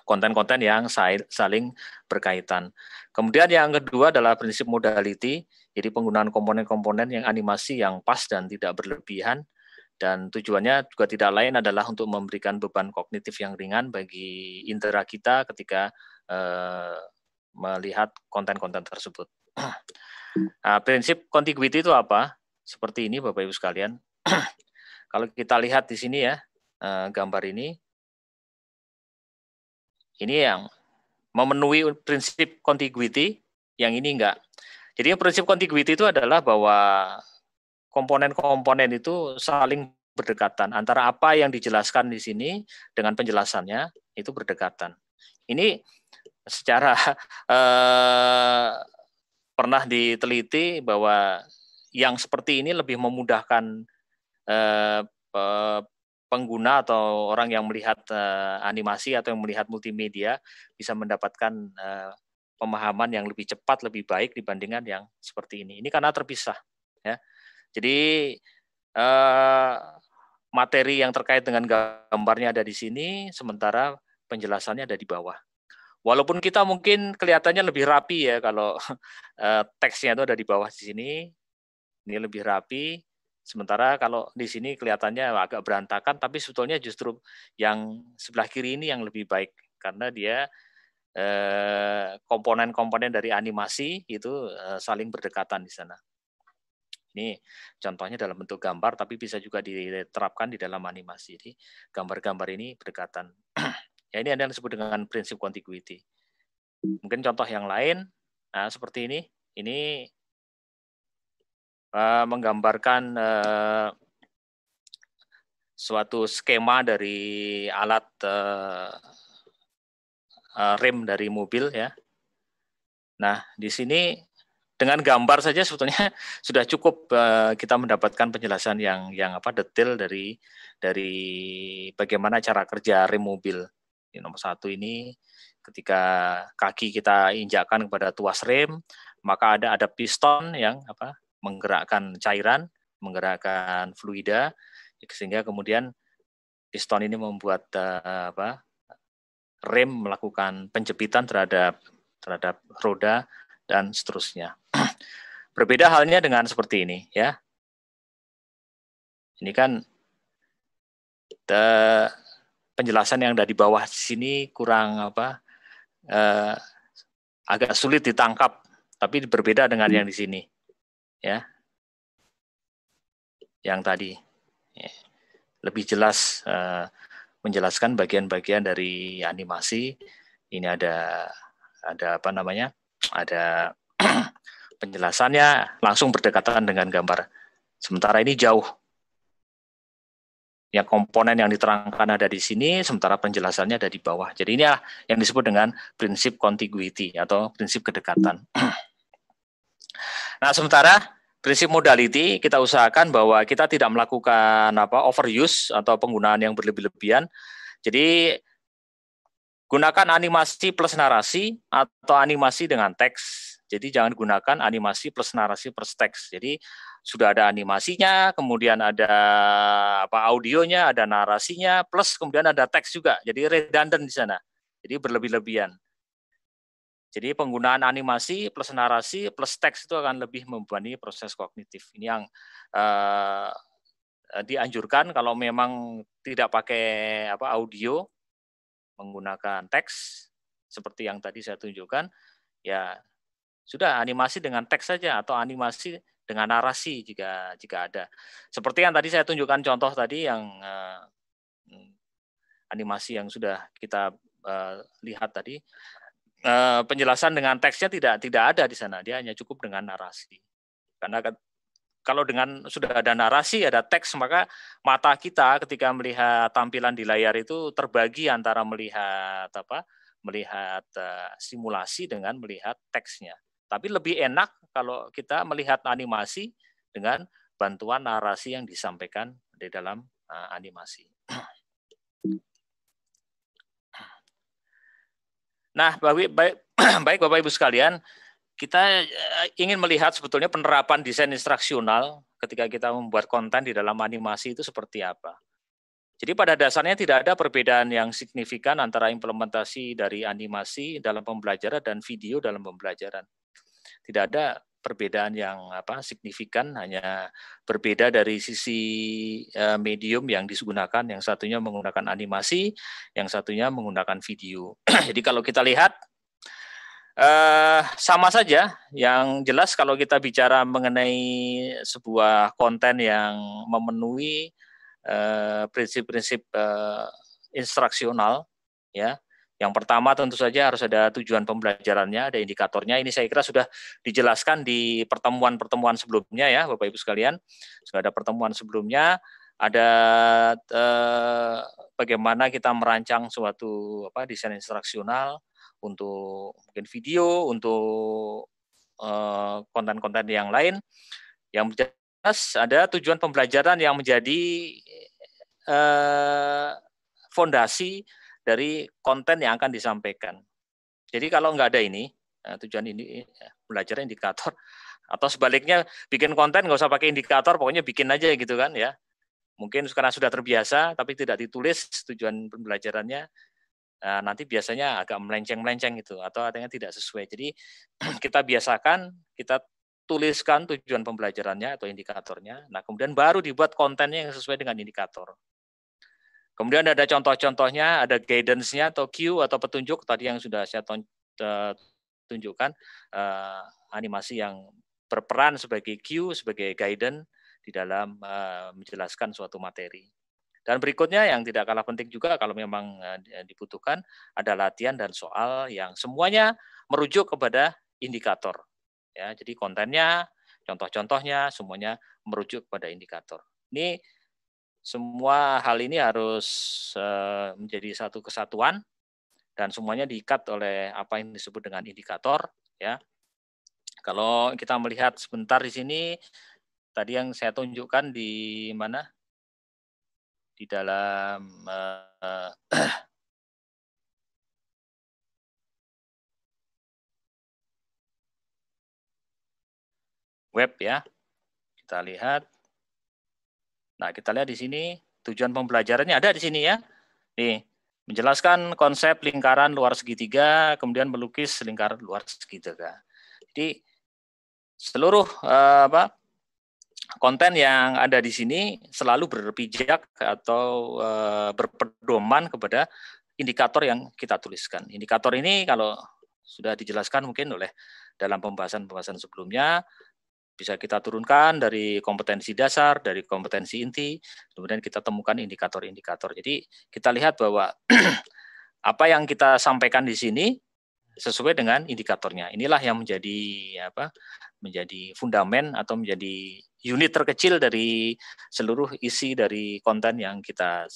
Speaker 2: konten-konten yang saling berkaitan. Kemudian yang kedua adalah prinsip modality, jadi penggunaan komponen-komponen yang animasi yang pas dan tidak berlebihan, dan tujuannya juga tidak lain adalah untuk memberikan beban kognitif yang ringan bagi indera kita ketika melihat konten-konten tersebut. Nah, prinsip contiguity itu apa? Seperti ini Bapak Ibu sekalian. Kalau kita lihat di sini ya, gambar ini yang memenuhi prinsip contiguity, yang ini enggak. Jadi prinsip contiguity itu adalah bahwa komponen-komponen itu saling berdekatan. Antara apa yang dijelaskan di sini dengan penjelasannya itu berdekatan. Ini secara pernah diteliti bahwa yang seperti ini lebih memudahkan pengguna atau orang yang melihat animasi atau yang melihat multimedia bisa mendapatkan pemahaman yang lebih cepat, lebih baik dibandingkan yang seperti ini. Ini karena terpisah. Ya. Jadi materi yang terkait dengan gambarnya ada di sini, sementara penjelasannya ada di bawah. Walaupun kita mungkin kelihatannya lebih rapi ya kalau teksnya itu ada di bawah di sini, ini lebih rapi. Sementara kalau di sini kelihatannya agak berantakan, tapi sebetulnya justru yang sebelah kiri ini yang lebih baik karena dia komponen-komponen dari animasi itu saling berdekatan di sana. Ini contohnya dalam bentuk gambar, tapi bisa juga diterapkan di dalam animasi. Jadi gambar-gambar ini berdekatan. Ya, ini ada yang disebut dengan prinsip contiguity. Mungkin contoh yang lain, seperti ini. Ini menggambarkan suatu skema dari alat rem dari mobil ya. Nah, di sini dengan gambar saja sebetulnya sudah cukup kita mendapatkan penjelasan yang detail dari bagaimana cara kerja rem mobil. Ini nomor 1 ini ketika kaki kita injakkan kepada tuas rem, maka ada piston yang menggerakkan cairan menggerakkan fluida, sehingga kemudian piston ini membuat rem melakukan penjepitan terhadap roda dan seterusnya. Berbeda halnya dengan seperti ini, ya. Ini kan penjelasan yang ada di bawah sini kurang agak sulit ditangkap, tapi berbeda dengan yang di sini, ya. Yang tadi lebih jelas menjelaskan bagian-bagian dari animasi. Ini ada ada penjelasannya langsung berdekatan dengan gambar. Sementara ini jauh. Yang komponen yang diterangkan ada di sini, sementara penjelasannya ada di bawah. Jadi ini yang disebut dengan prinsip contiguity atau prinsip kedekatan. Nah, sementara prinsip modality kita usahakan bahwa kita tidak melakukan overuse atau penggunaan yang berlebih-lebihan. Jadi gunakan animasi plus narasi atau animasi dengan teks. Jadi jangan gunakan animasi plus narasi plus teks. Jadi sudah ada animasinya, kemudian ada audionya, ada narasinya, plus kemudian ada teks juga. Jadi redundant di sana. Jadi berlebih-lebihan. Jadi penggunaan animasi plus narasi plus teks itu akan lebih membebani proses kognitif. Ini yang dianjurkan kalau memang tidak pakai audio, menggunakan teks seperti yang tadi saya tunjukkan, ya sudah animasi dengan teks saja atau animasi dengan narasi jika ada. Seperti yang tadi saya tunjukkan contoh tadi yang animasi yang sudah kita lihat tadi, penjelasan dengan teksnya tidak ada di sana, dia hanya cukup dengan narasi. Karena kalau sudah ada narasi, ada teks, maka mata kita ketika melihat tampilan di layar itu terbagi antara melihat simulasi dengan melihat teksnya. Tapi lebih enak kalau kita melihat animasi dengan bantuan narasi yang disampaikan di dalam animasi. Nah, baik Bapak Ibu sekalian, kita ingin melihat sebetulnya penerapan desain instruksional ketika kita membuat konten di dalam animasi itu seperti apa. Jadi pada dasarnya tidak ada perbedaan yang signifikan antara implementasi dari animasi dalam pembelajaran dan video dalam pembelajaran. Tidak ada perbedaan yang signifikan, hanya berbeda dari sisi medium yang digunakan. Yang satunya menggunakan animasi, yang satunya menggunakan video. Jadi kalau kita lihat sama saja. Yang jelas kalau kita bicara mengenai sebuah konten yang memenuhi prinsip-prinsip instruksional, ya. Yang pertama tentu saja harus ada tujuan pembelajarannya, ada indikatornya. Ini saya kira sudah dijelaskan di pertemuan-pertemuan sebelumnya, ya, Bapak Ibu sekalian. Sudah ada pertemuan sebelumnya, ada bagaimana kita merancang suatu desain instruksional untuk mungkin video, untuk konten-konten yang lain. Yang jelas ada tujuan pembelajaran yang menjadi fondasi dari konten yang akan disampaikan. Jadi kalau nggak ada ini, tujuan ini belajar indikator, atau sebaliknya bikin konten nggak usah pakai indikator, pokoknya bikin aja gitu kan, ya. Mungkin karena sudah terbiasa, tapi tidak ditulis tujuan pembelajarannya, nanti biasanya agak melenceng-melenceng gitu, atau artinya tidak sesuai. Jadi kita biasakan, kita tuliskan tujuan pembelajarannya atau indikatornya, nah kemudian baru dibuat kontennya yang sesuai dengan indikator. Kemudian ada contoh-contohnya, ada guidance-nya atau cue atau petunjuk, tadi yang sudah saya tunjukkan, animasi yang berperan sebagai cue, sebagai guidance di dalam menjelaskan suatu materi. Dan berikutnya yang tidak kalah penting juga kalau memang dibutuhkan, ada latihan dan soal yang semuanya merujuk kepada indikator. Ya, jadi kontennya, contoh-contohnya, semuanya merujuk kepada indikator. Ini semua hal ini harus menjadi satu kesatuan dan semuanya diikat oleh apa yang disebut dengan indikator, ya. Kalau kita melihat sebentar di sini, tadi yang saya tunjukkan di mana? Di dalam web, ya. Kita lihat Nah, kita lihat di sini tujuan pembelajarannya ada di sini ya. Nih, menjelaskan konsep lingkaran luar segitiga, kemudian melukis lingkaran luar segitiga. Jadi seluruh konten yang ada di sini selalu berpijak atau berpedoman kepada indikator yang kita tuliskan. Indikator ini kalau sudah dijelaskan mungkin oleh dalam pembahasan-pembahasan sebelumnya, bisa kita turunkan dari kompetensi dasar, dari kompetensi inti, kemudian kita temukan indikator-indikator. Jadi kita lihat bahwa apa yang kita sampaikan di sini sesuai dengan indikatornya. Inilah yang menjadi fundamen atau menjadi unit terkecil dari seluruh isi dari konten yang kita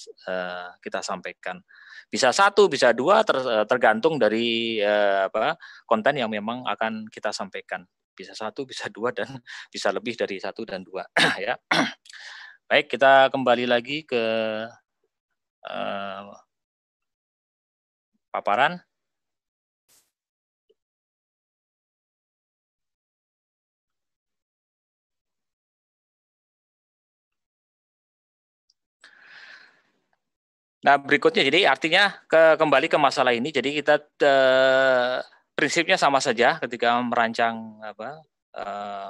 Speaker 2: sampaikan. Bisa 1, bisa 2, tergantung dari konten yang memang akan kita sampaikan. Bisa 1, bisa 2, dan bisa lebih dari 1 dan 2. Ya. Baik, kita kembali lagi ke paparan. Nah, berikutnya jadi artinya kembali ke masalah ini. Jadi kita prinsipnya sama saja ketika merancang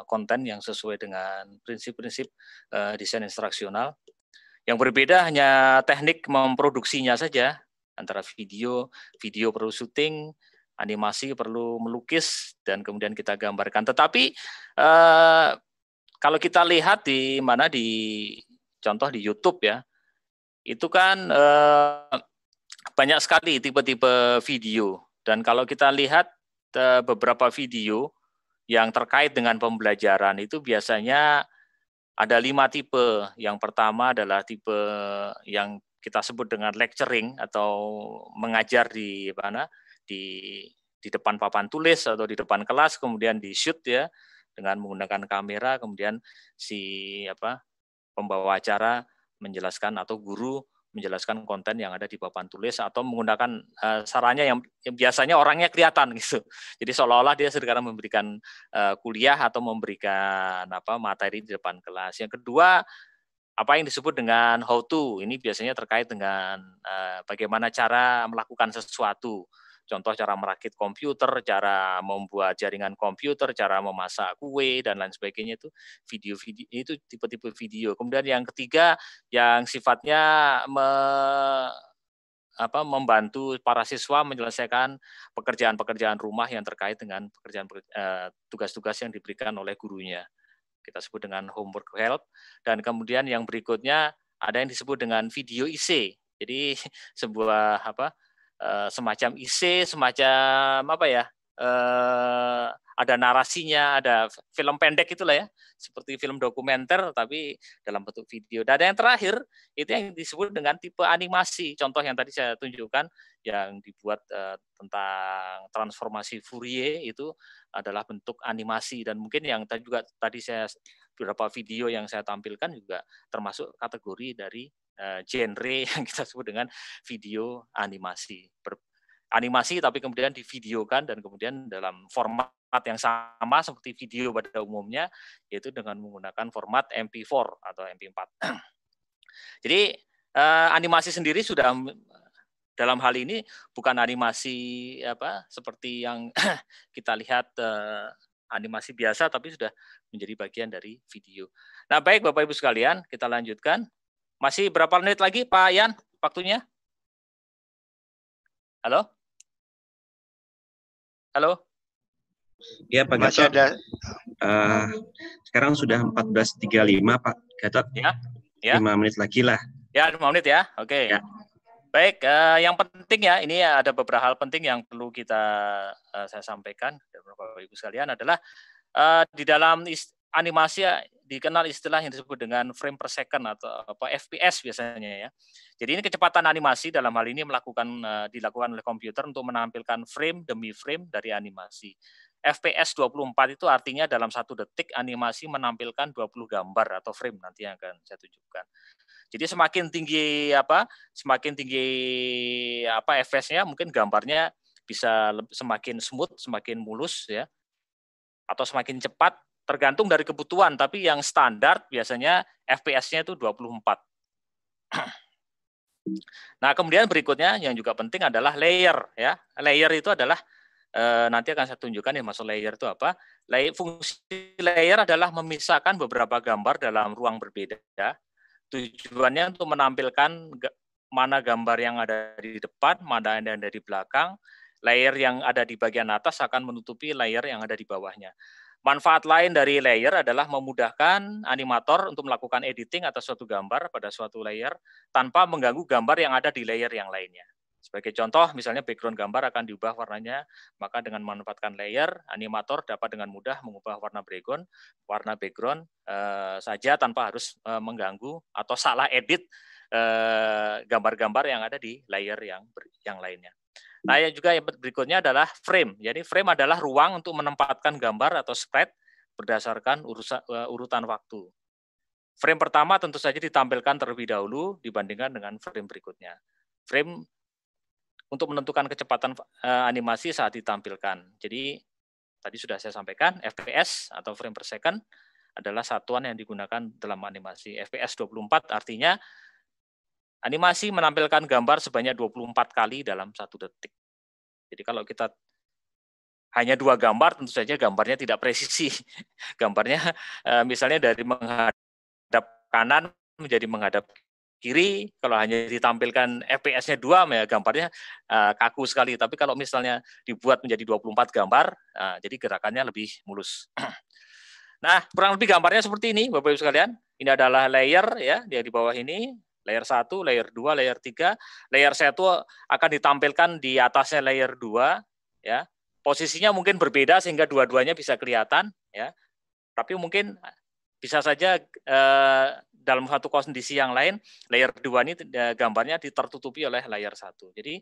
Speaker 2: konten yang sesuai dengan prinsip-prinsip desain instruksional. Yang berbeda hanya teknik memproduksinya saja. Antara video perlu syuting, animasi perlu melukis, dan kemudian kita gambarkan. Tetapi kalau kita lihat di contoh di YouTube ya, itu kan banyak sekali tipe-tipe video. Dan kalau kita lihat beberapa video yang terkait dengan pembelajaran itu biasanya ada 5 tipe. Yang pertama adalah tipe yang kita sebut dengan lecturing atau mengajar di depan papan tulis atau di depan kelas, kemudian di shoot ya dengan menggunakan kamera, kemudian pembawa acara menjelaskan atau guru menjelaskan konten yang ada di papan tulis atau menggunakan saranya yang biasanya orangnya kelihatan gitu. Jadi seolah-olah dia sekarang memberikan kuliah atau memberikan materi di depan kelas. Yang kedua, apa yang disebut dengan how to. Ini biasanya terkait dengan bagaimana cara melakukan sesuatu. Contoh cara merakit komputer, cara membuat jaringan komputer, cara memasak kue, dan lain sebagainya. Itu video-video, itu tipe-tipe video. Kemudian yang ketiga yang sifatnya membantu para siswa menyelesaikan pekerjaan-pekerjaan rumah yang terkait dengan tugas-tugas yang diberikan oleh gurunya. Kita sebut dengan homework help. Dan kemudian yang berikutnya ada yang disebut dengan video IC. Jadi sebuah semacam IC, semacam ada narasinya, ada film pendek itulah ya, seperti film dokumenter tapi dalam bentuk video. Dan ada yang terakhir itu yang disebut dengan tipe animasi. Contoh yang tadi saya tunjukkan yang dibuat tentang transformasi Fourier itu adalah bentuk animasi, dan mungkin yang tadi saya beberapa video yang saya tampilkan juga termasuk kategori dari genre yang kita sebut dengan video animasi. Animasi tapi kemudian divideokan dan kemudian dalam format yang sama seperti video pada umumnya, yaitu dengan menggunakan format MP4 atau MP4. Jadi animasi sendiri sudah dalam hal ini bukan animasi seperti yang kita lihat animasi biasa, tapi sudah menjadi bagian dari video. Nah, baik Bapak Ibu sekalian, kita lanjutkan. Masih berapa menit lagi Pak Yan waktunya? Halo? Halo?
Speaker 1: Ya Pak Gatot. Sekarang sudah 14.35 Pak Gatot.
Speaker 2: Ya.
Speaker 1: 5 menit lagi lah.
Speaker 2: Ya, 5 menit ya. Oke.
Speaker 1: Ya.
Speaker 2: Baik, yang penting ya, ini ada beberapa hal penting yang perlu saya sampaikan Bapak Ibu sekalian adalah di dalam animasi dikenal istilah yang disebut dengan frame per second atau FPS biasanya ya. Jadi ini kecepatan animasi dalam hal ini dilakukan oleh komputer untuk menampilkan frame demi frame dari animasi. FPS 24 itu artinya dalam 1 detik animasi menampilkan 20 gambar atau frame nanti yang akan saya tunjukkan. Jadi semakin tinggi FPS-nya, mungkin gambarnya bisa semakin smooth, semakin mulus ya. Atau semakin cepat tergantung dari kebutuhan, tapi yang standar biasanya FPS-nya itu 24. Nah, kemudian berikutnya yang juga penting adalah layer ya. Layer itu adalah nanti akan saya tunjukkan ya maksud layer itu apa. Fungsi layer adalah memisahkan beberapa gambar dalam ruang berbeda. Tujuannya untuk menampilkan mana gambar yang ada di depan, mana yang ada di belakang. Layer yang ada di bagian atas akan menutupi layer yang ada di bawahnya. Manfaat lain dari layer adalah memudahkan animator untuk melakukan editing atas suatu gambar pada suatu layer tanpa mengganggu gambar yang ada di layer yang lainnya. Sebagai contoh, misalnya background gambar akan diubah warnanya, maka dengan memanfaatkan layer, animator dapat dengan mudah mengubah warna background saja tanpa harus mengganggu atau salah edit gambar-gambar yang ada di layer yang lainnya. Nah, yang juga yang berikutnya adalah frame. Jadi frame adalah ruang untuk menempatkan gambar atau sprite berdasarkan urutan waktu. Frame pertama tentu saja ditampilkan terlebih dahulu dibandingkan dengan frame berikutnya. Frame untuk menentukan kecepatan animasi saat ditampilkan. Jadi tadi sudah saya sampaikan, FPS atau frame per second adalah satuan yang digunakan dalam animasi. FPS 24 artinya animasi menampilkan gambar sebanyak 24 kali dalam 1 detik. Jadi kalau kita hanya 2 gambar, tentu saja gambarnya tidak presisi. Gambarnya misalnya dari menghadap kanan menjadi menghadap kiri, kalau hanya ditampilkan FPS-nya 2, ya gambarnya kaku sekali. Tapi kalau misalnya dibuat menjadi 24 gambar, jadi gerakannya lebih mulus. Nah, kurang lebih gambarnya seperti ini, Bapak-Ibu sekalian. Ini adalah layer ya, dia di bawah ini. Layer 1, layer 2, layer 3. Layer 1 akan ditampilkan di atasnya layer 2 ya. Posisinya mungkin berbeda sehingga dua-duanya bisa kelihatan ya. Tapi mungkin bisa saja dalam satu kondisi yang lain layer 2 ini gambarnya tertutupi oleh layer 1. Jadi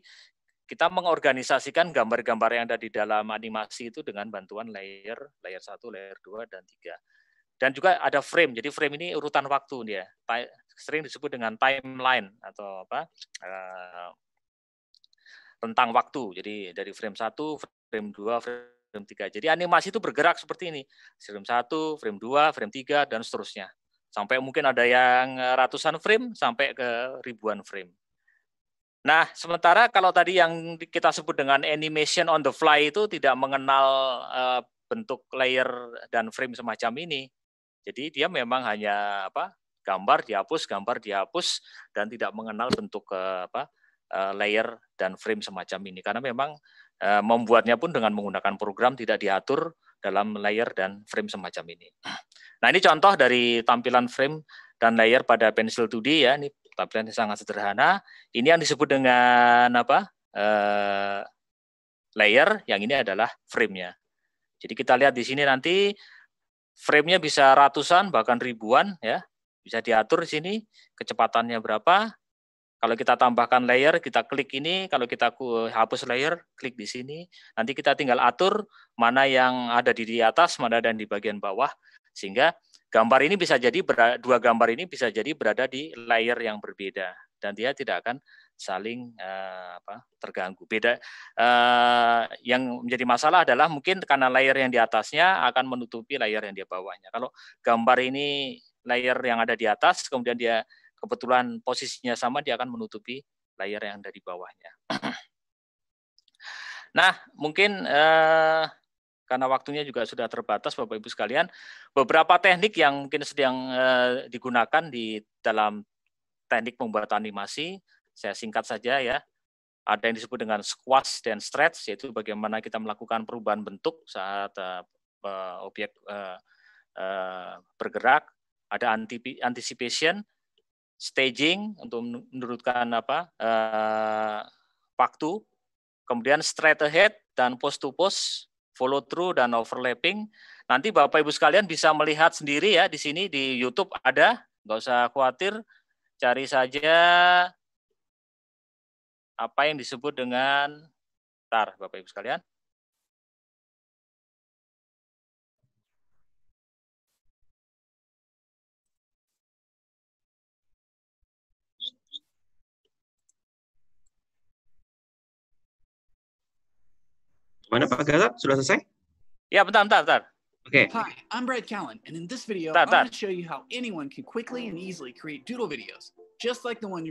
Speaker 2: kita mengorganisasikan gambar-gambar yang ada di dalam animasi itu dengan bantuan layer 1, layer 2 dan 3. Dan juga ada frame. Jadi frame ini urutan waktu dia. Sering disebut dengan timeline atau apa? Rentang waktu. Jadi dari frame 1, frame 2, frame 3. Jadi animasi itu bergerak seperti ini. Frame 1, frame 2, frame 3 dan seterusnya. Sampai mungkin ada yang ratusan frame sampai ke ribuan frame. Nah, sementara kalau tadi yang kita sebut dengan animation on the fly itu tidak mengenal bentuk layer dan frame semacam ini. Jadi dia memang hanya gambar dihapus dan tidak mengenal bentuk layer dan frame semacam ini karena memang membuatnya pun dengan menggunakan program tidak diatur dalam layer dan frame semacam ini. Nah, ini contoh dari tampilan frame dan layer pada Pencil 2D ya. Ini tampilan yang sangat sederhana. Ini yang disebut dengan layer, yang ini adalah frame-nya. Jadi kita lihat di sini nanti frame-nya bisa ratusan bahkan ribuan ya. Bisa diatur di sini kecepatannya berapa. Kalau kita tambahkan layer, kita klik ini. Kalau kita hapus layer, klik di sini. Nanti kita tinggal atur mana yang ada di atas, mana ada di bagian bawah. Sehingga gambar ini bisa jadi, 2 gambar ini bisa jadi berada di layer yang berbeda. Dan dia tidak akan saling terganggu. Beda. Yang menjadi masalah adalah mungkin karena layer yang di atasnya akan menutupi layer yang di bawahnya. Kalau gambar ini layer yang ada di atas, kemudian dia kebetulan posisinya sama, dia akan menutupi layer yang ada di bawahnya. Nah, mungkin karena waktunya juga sudah terbatas, Bapak-Ibu sekalian, beberapa teknik yang mungkin sedang digunakan di dalam teknik pembuatan animasi, saya singkat saja ya. Ada yang disebut dengan squash dan stretch, yaitu bagaimana kita melakukan perubahan bentuk saat objek bergerak. Ada anticipation, staging untuk menurunkan waktu, kemudian straight ahead dan post to post, follow through dan overlapping. Nanti Bapak Ibu sekalian bisa melihat sendiri ya di sini di YouTube ada, nggak usah khawatir, cari saja apa yang disebut dengan Bapak Ibu sekalian.
Speaker 1: Mana Pak Gatot? Sudah selesai?
Speaker 2: Ya, bentar.
Speaker 1: Oke.
Speaker 10: Hi, I'm Brad Callen, and in this video,
Speaker 2: Tar,
Speaker 10: I'm going
Speaker 2: tar.
Speaker 10: to show you how anyone can quickly and easily create doodle videos, just like the one you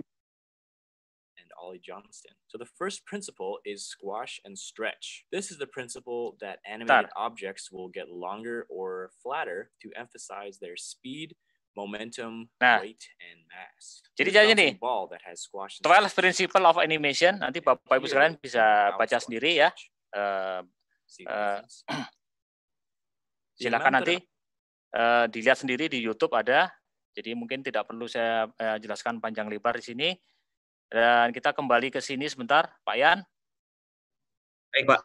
Speaker 11: and Ollie Johnston. So the first principle is squash and stretch. This is the principle that animated objects will get longer or flatter to emphasize their speed, momentum, weight, and mass.
Speaker 2: Jadi
Speaker 11: Here's a
Speaker 2: jadi nih,
Speaker 11: bouncing ball that has squash and
Speaker 2: 12 principle of animation, nanti Bapak Ibu sekalian bisa baca sendiri ya. Silakan nanti dilihat sendiri di YouTube ada. Jadi mungkin tidak perlu saya jelaskan panjang lebar di sini. Dan kita kembali ke sini sebentar, Pak Yan.
Speaker 1: Baik, Pak.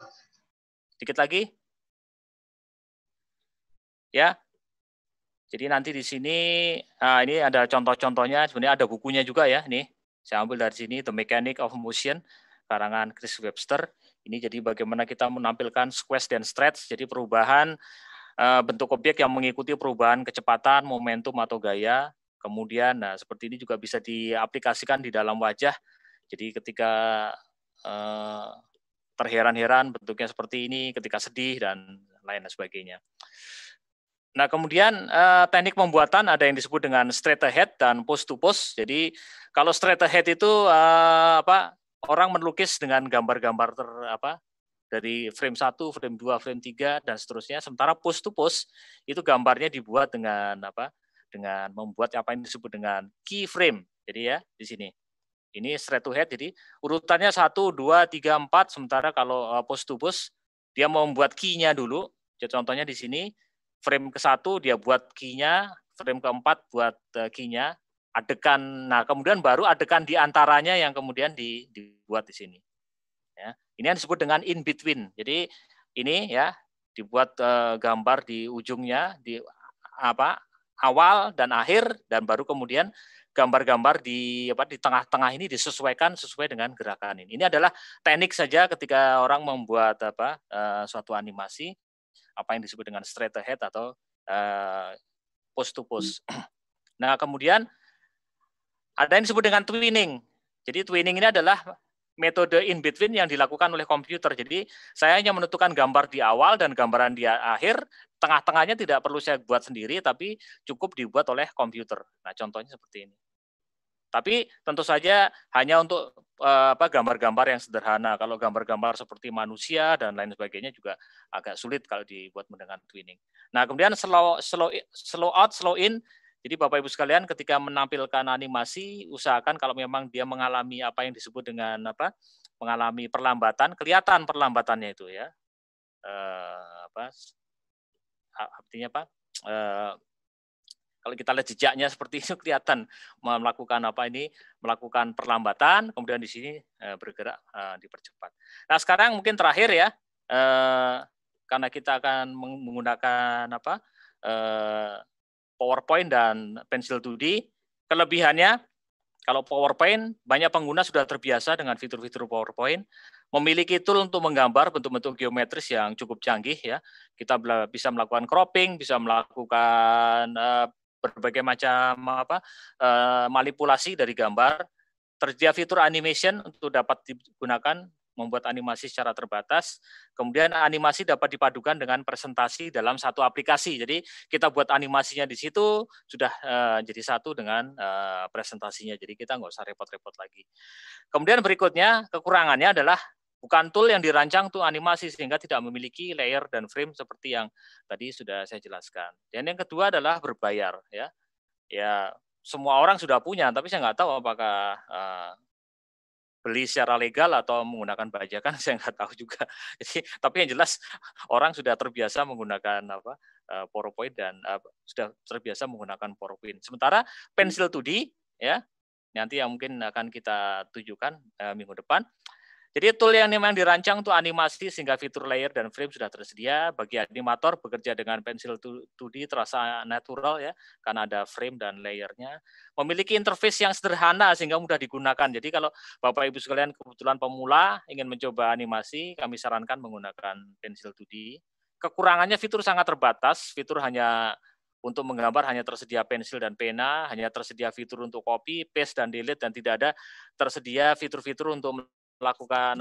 Speaker 2: Sedikit lagi. Ya. Jadi nanti di sini ini ada contoh-contohnya. Sebenarnya ada bukunya juga ya. Nih, saya ambil dari sini The Mechanic of Motion karangan Chris Webster. Ini jadi bagaimana kita menampilkan squash dan stretch. Jadi perubahan bentuk objek yang mengikuti perubahan kecepatan, momentum atau gaya. Kemudian, nah seperti ini juga bisa diaplikasikan di dalam wajah. Jadi ketika terheran-heran bentuknya seperti ini, ketika sedih dan lain sebagainya. Nah kemudian teknik pembuatan ada yang disebut dengan straight ahead dan post to post. Jadi kalau straight ahead itu orang melukis dengan gambar-gambar dari frame 1, frame 2, frame 3 dan seterusnya. Sementara post to post itu gambarnya dibuat dengan dengan membuat apa yang disebut dengan keyframe. Jadi ya di sini. Ini straight to head, jadi urutannya 1, 2, 3, 4. Sementara kalau post to post dia mau membuat key-nya dulu. Jadi contohnya di sini frame ke-1 dia buat key-nya, frame ke-4 buat key-nya, adegan. Nah kemudian baru adegan di antaranya yang kemudian dibuat di sini. Ya, ini yang disebut dengan in between. Jadi ini ya dibuat gambar di ujungnya, di awal dan akhir, dan baru kemudian gambar-gambar di tengah-tengah ini disesuaikan sesuai dengan gerakan ini. Ini adalah teknik saja ketika orang membuat suatu animasi, apa yang disebut dengan straight ahead atau post to post. Nah kemudian ada yang disebut dengan twinning. Jadi twinning ini adalah metode in between yang dilakukan oleh komputer. Jadi saya hanya menentukan gambar di awal dan gambaran di akhir, tengah-tengahnya tidak perlu saya buat sendiri, tapi cukup dibuat oleh komputer. Nah contohnya seperti ini. Tapi tentu saja hanya untuk gambar-gambar yang sederhana. Kalau gambar-gambar seperti manusia dan lain sebagainya juga agak sulit kalau dibuat dengan twinning. Nah kemudian slow out, slow in. Jadi Bapak Ibu sekalian ketika menampilkan animasi, usahakan kalau memang dia mengalami apa yang disebut dengan mengalami perlambatan, kelihatan perlambatannya itu ya. Artinya apa? Kalau kita lihat jejaknya seperti itu kelihatan melakukan perlambatan, kemudian di sini bergerak dipercepat. Nah sekarang mungkin terakhir ya, karena kita akan menggunakan PowerPoint dan Pencil 2D. Kelebihannya, kalau PowerPoint, banyak pengguna sudah terbiasa dengan fitur-fitur PowerPoint, memiliki tool untuk menggambar bentuk-bentuk geometris yang cukup canggih ya. Kita bisa melakukan cropping, bisa melakukan berbagai macam manipulasi dari gambar. Tersedia fitur animation untuk dapat digunakan membuat animasi secara terbatas. Kemudian animasi dapat dipadukan dengan presentasi dalam satu aplikasi. Jadi kita buat animasinya di situ sudah jadi satu dengan presentasinya. Jadi kita nggak usah repot-repot lagi. Kemudian berikutnya kekurangannya adalah bukan tool yang dirancang untuk animasi sehingga tidak memiliki layer dan frame seperti yang tadi sudah saya jelaskan. Dan yang kedua adalah berbayar ya. Ya semua orang sudah punya, tapi saya nggak tahu apakah beli secara legal atau menggunakan bajakan, saya nggak tahu juga. Jadi, tapi yang jelas orang sudah terbiasa menggunakan PowerPoint dan sudah terbiasa menggunakan PowerPoint. Sementara Pencil 2D ya, nanti yang mungkin akan kita tunjukkan minggu depan. Jadi tool yang memang dirancang untuk animasi sehingga fitur layer dan frame sudah tersedia. Bagi animator bekerja dengan Pencil 2D terasa natural ya, karena ada frame dan layernya. Memiliki interface yang sederhana sehingga mudah digunakan. Jadi kalau Bapak Ibu sekalian kebetulan pemula ingin mencoba animasi, kami sarankan menggunakan Pencil 2D. Kekurangannya fitur sangat terbatas. Fitur hanya untuk menggambar hanya tersedia pensil dan pena, hanya tersedia fitur untuk copy, paste dan delete, dan tidak ada tersedia fitur-fitur untuk melakukan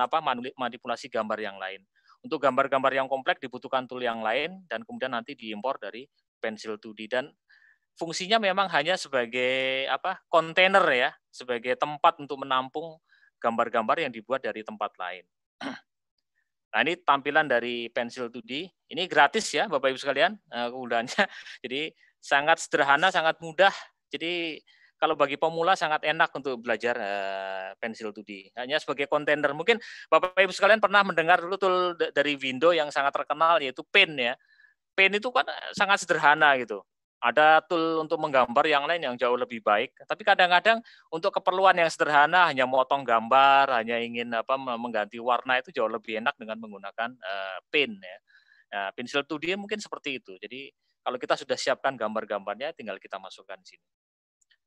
Speaker 2: manipulasi gambar yang lain. Untuk gambar-gambar yang kompleks dibutuhkan tool yang lain dan kemudian nanti diimpor dari Pencil 2D, dan fungsinya memang hanya sebagai kontainer ya, sebagai tempat untuk menampung gambar-gambar yang dibuat dari tempat lain. Nah, ini tampilan dari Pencil 2D. Ini gratis ya Bapak Ibu sekalian kegunaannya. Jadi sangat sederhana, sangat mudah. Jadi kalau bagi pemula sangat enak untuk belajar Pencil 2D. Hanya sebagai kontainer. Mungkin Bapak Ibu sekalian pernah mendengar dulu tool dari Windows yang sangat terkenal yaitu Paint ya. Paint itu kan sangat sederhana gitu. Ada tool untuk menggambar yang lain yang jauh lebih baik. Tapi kadang-kadang untuk keperluan yang sederhana, hanya motong gambar, hanya ingin mengganti warna, itu jauh lebih enak dengan menggunakan Paint ya. Nah, Pencil 2D mungkin seperti itu. Jadi kalau kita sudah siapkan gambar-gambarnya, tinggal kita masukkan di sini.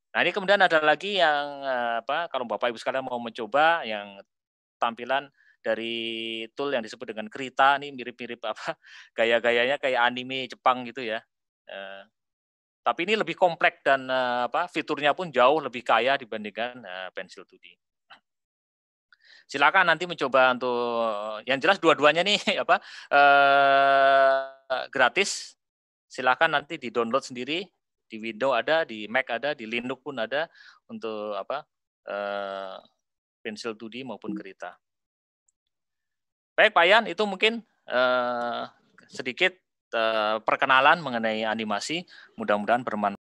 Speaker 2: Nah, ini kemudian ada lagi yang kalau Bapak Ibu sekalian mau mencoba yang tampilan dari tool yang disebut dengan Krita, ini mirip-mirip gaya-gayanya kayak anime Jepang gitu ya. Tapi ini lebih kompleks dan fiturnya pun jauh lebih kaya dibandingkan Pencil 2D. Silakan nanti mencoba untuk yang jelas dua-duanya nih gratis. Silakan nanti di-download sendiri, di Windows ada, di Mac ada, di Linux pun ada untuk Pencil 2D maupun Krita. Baik Pak Yan, itu mungkin sedikit perkenalan mengenai animasi, mudah-mudahan bermanfaat.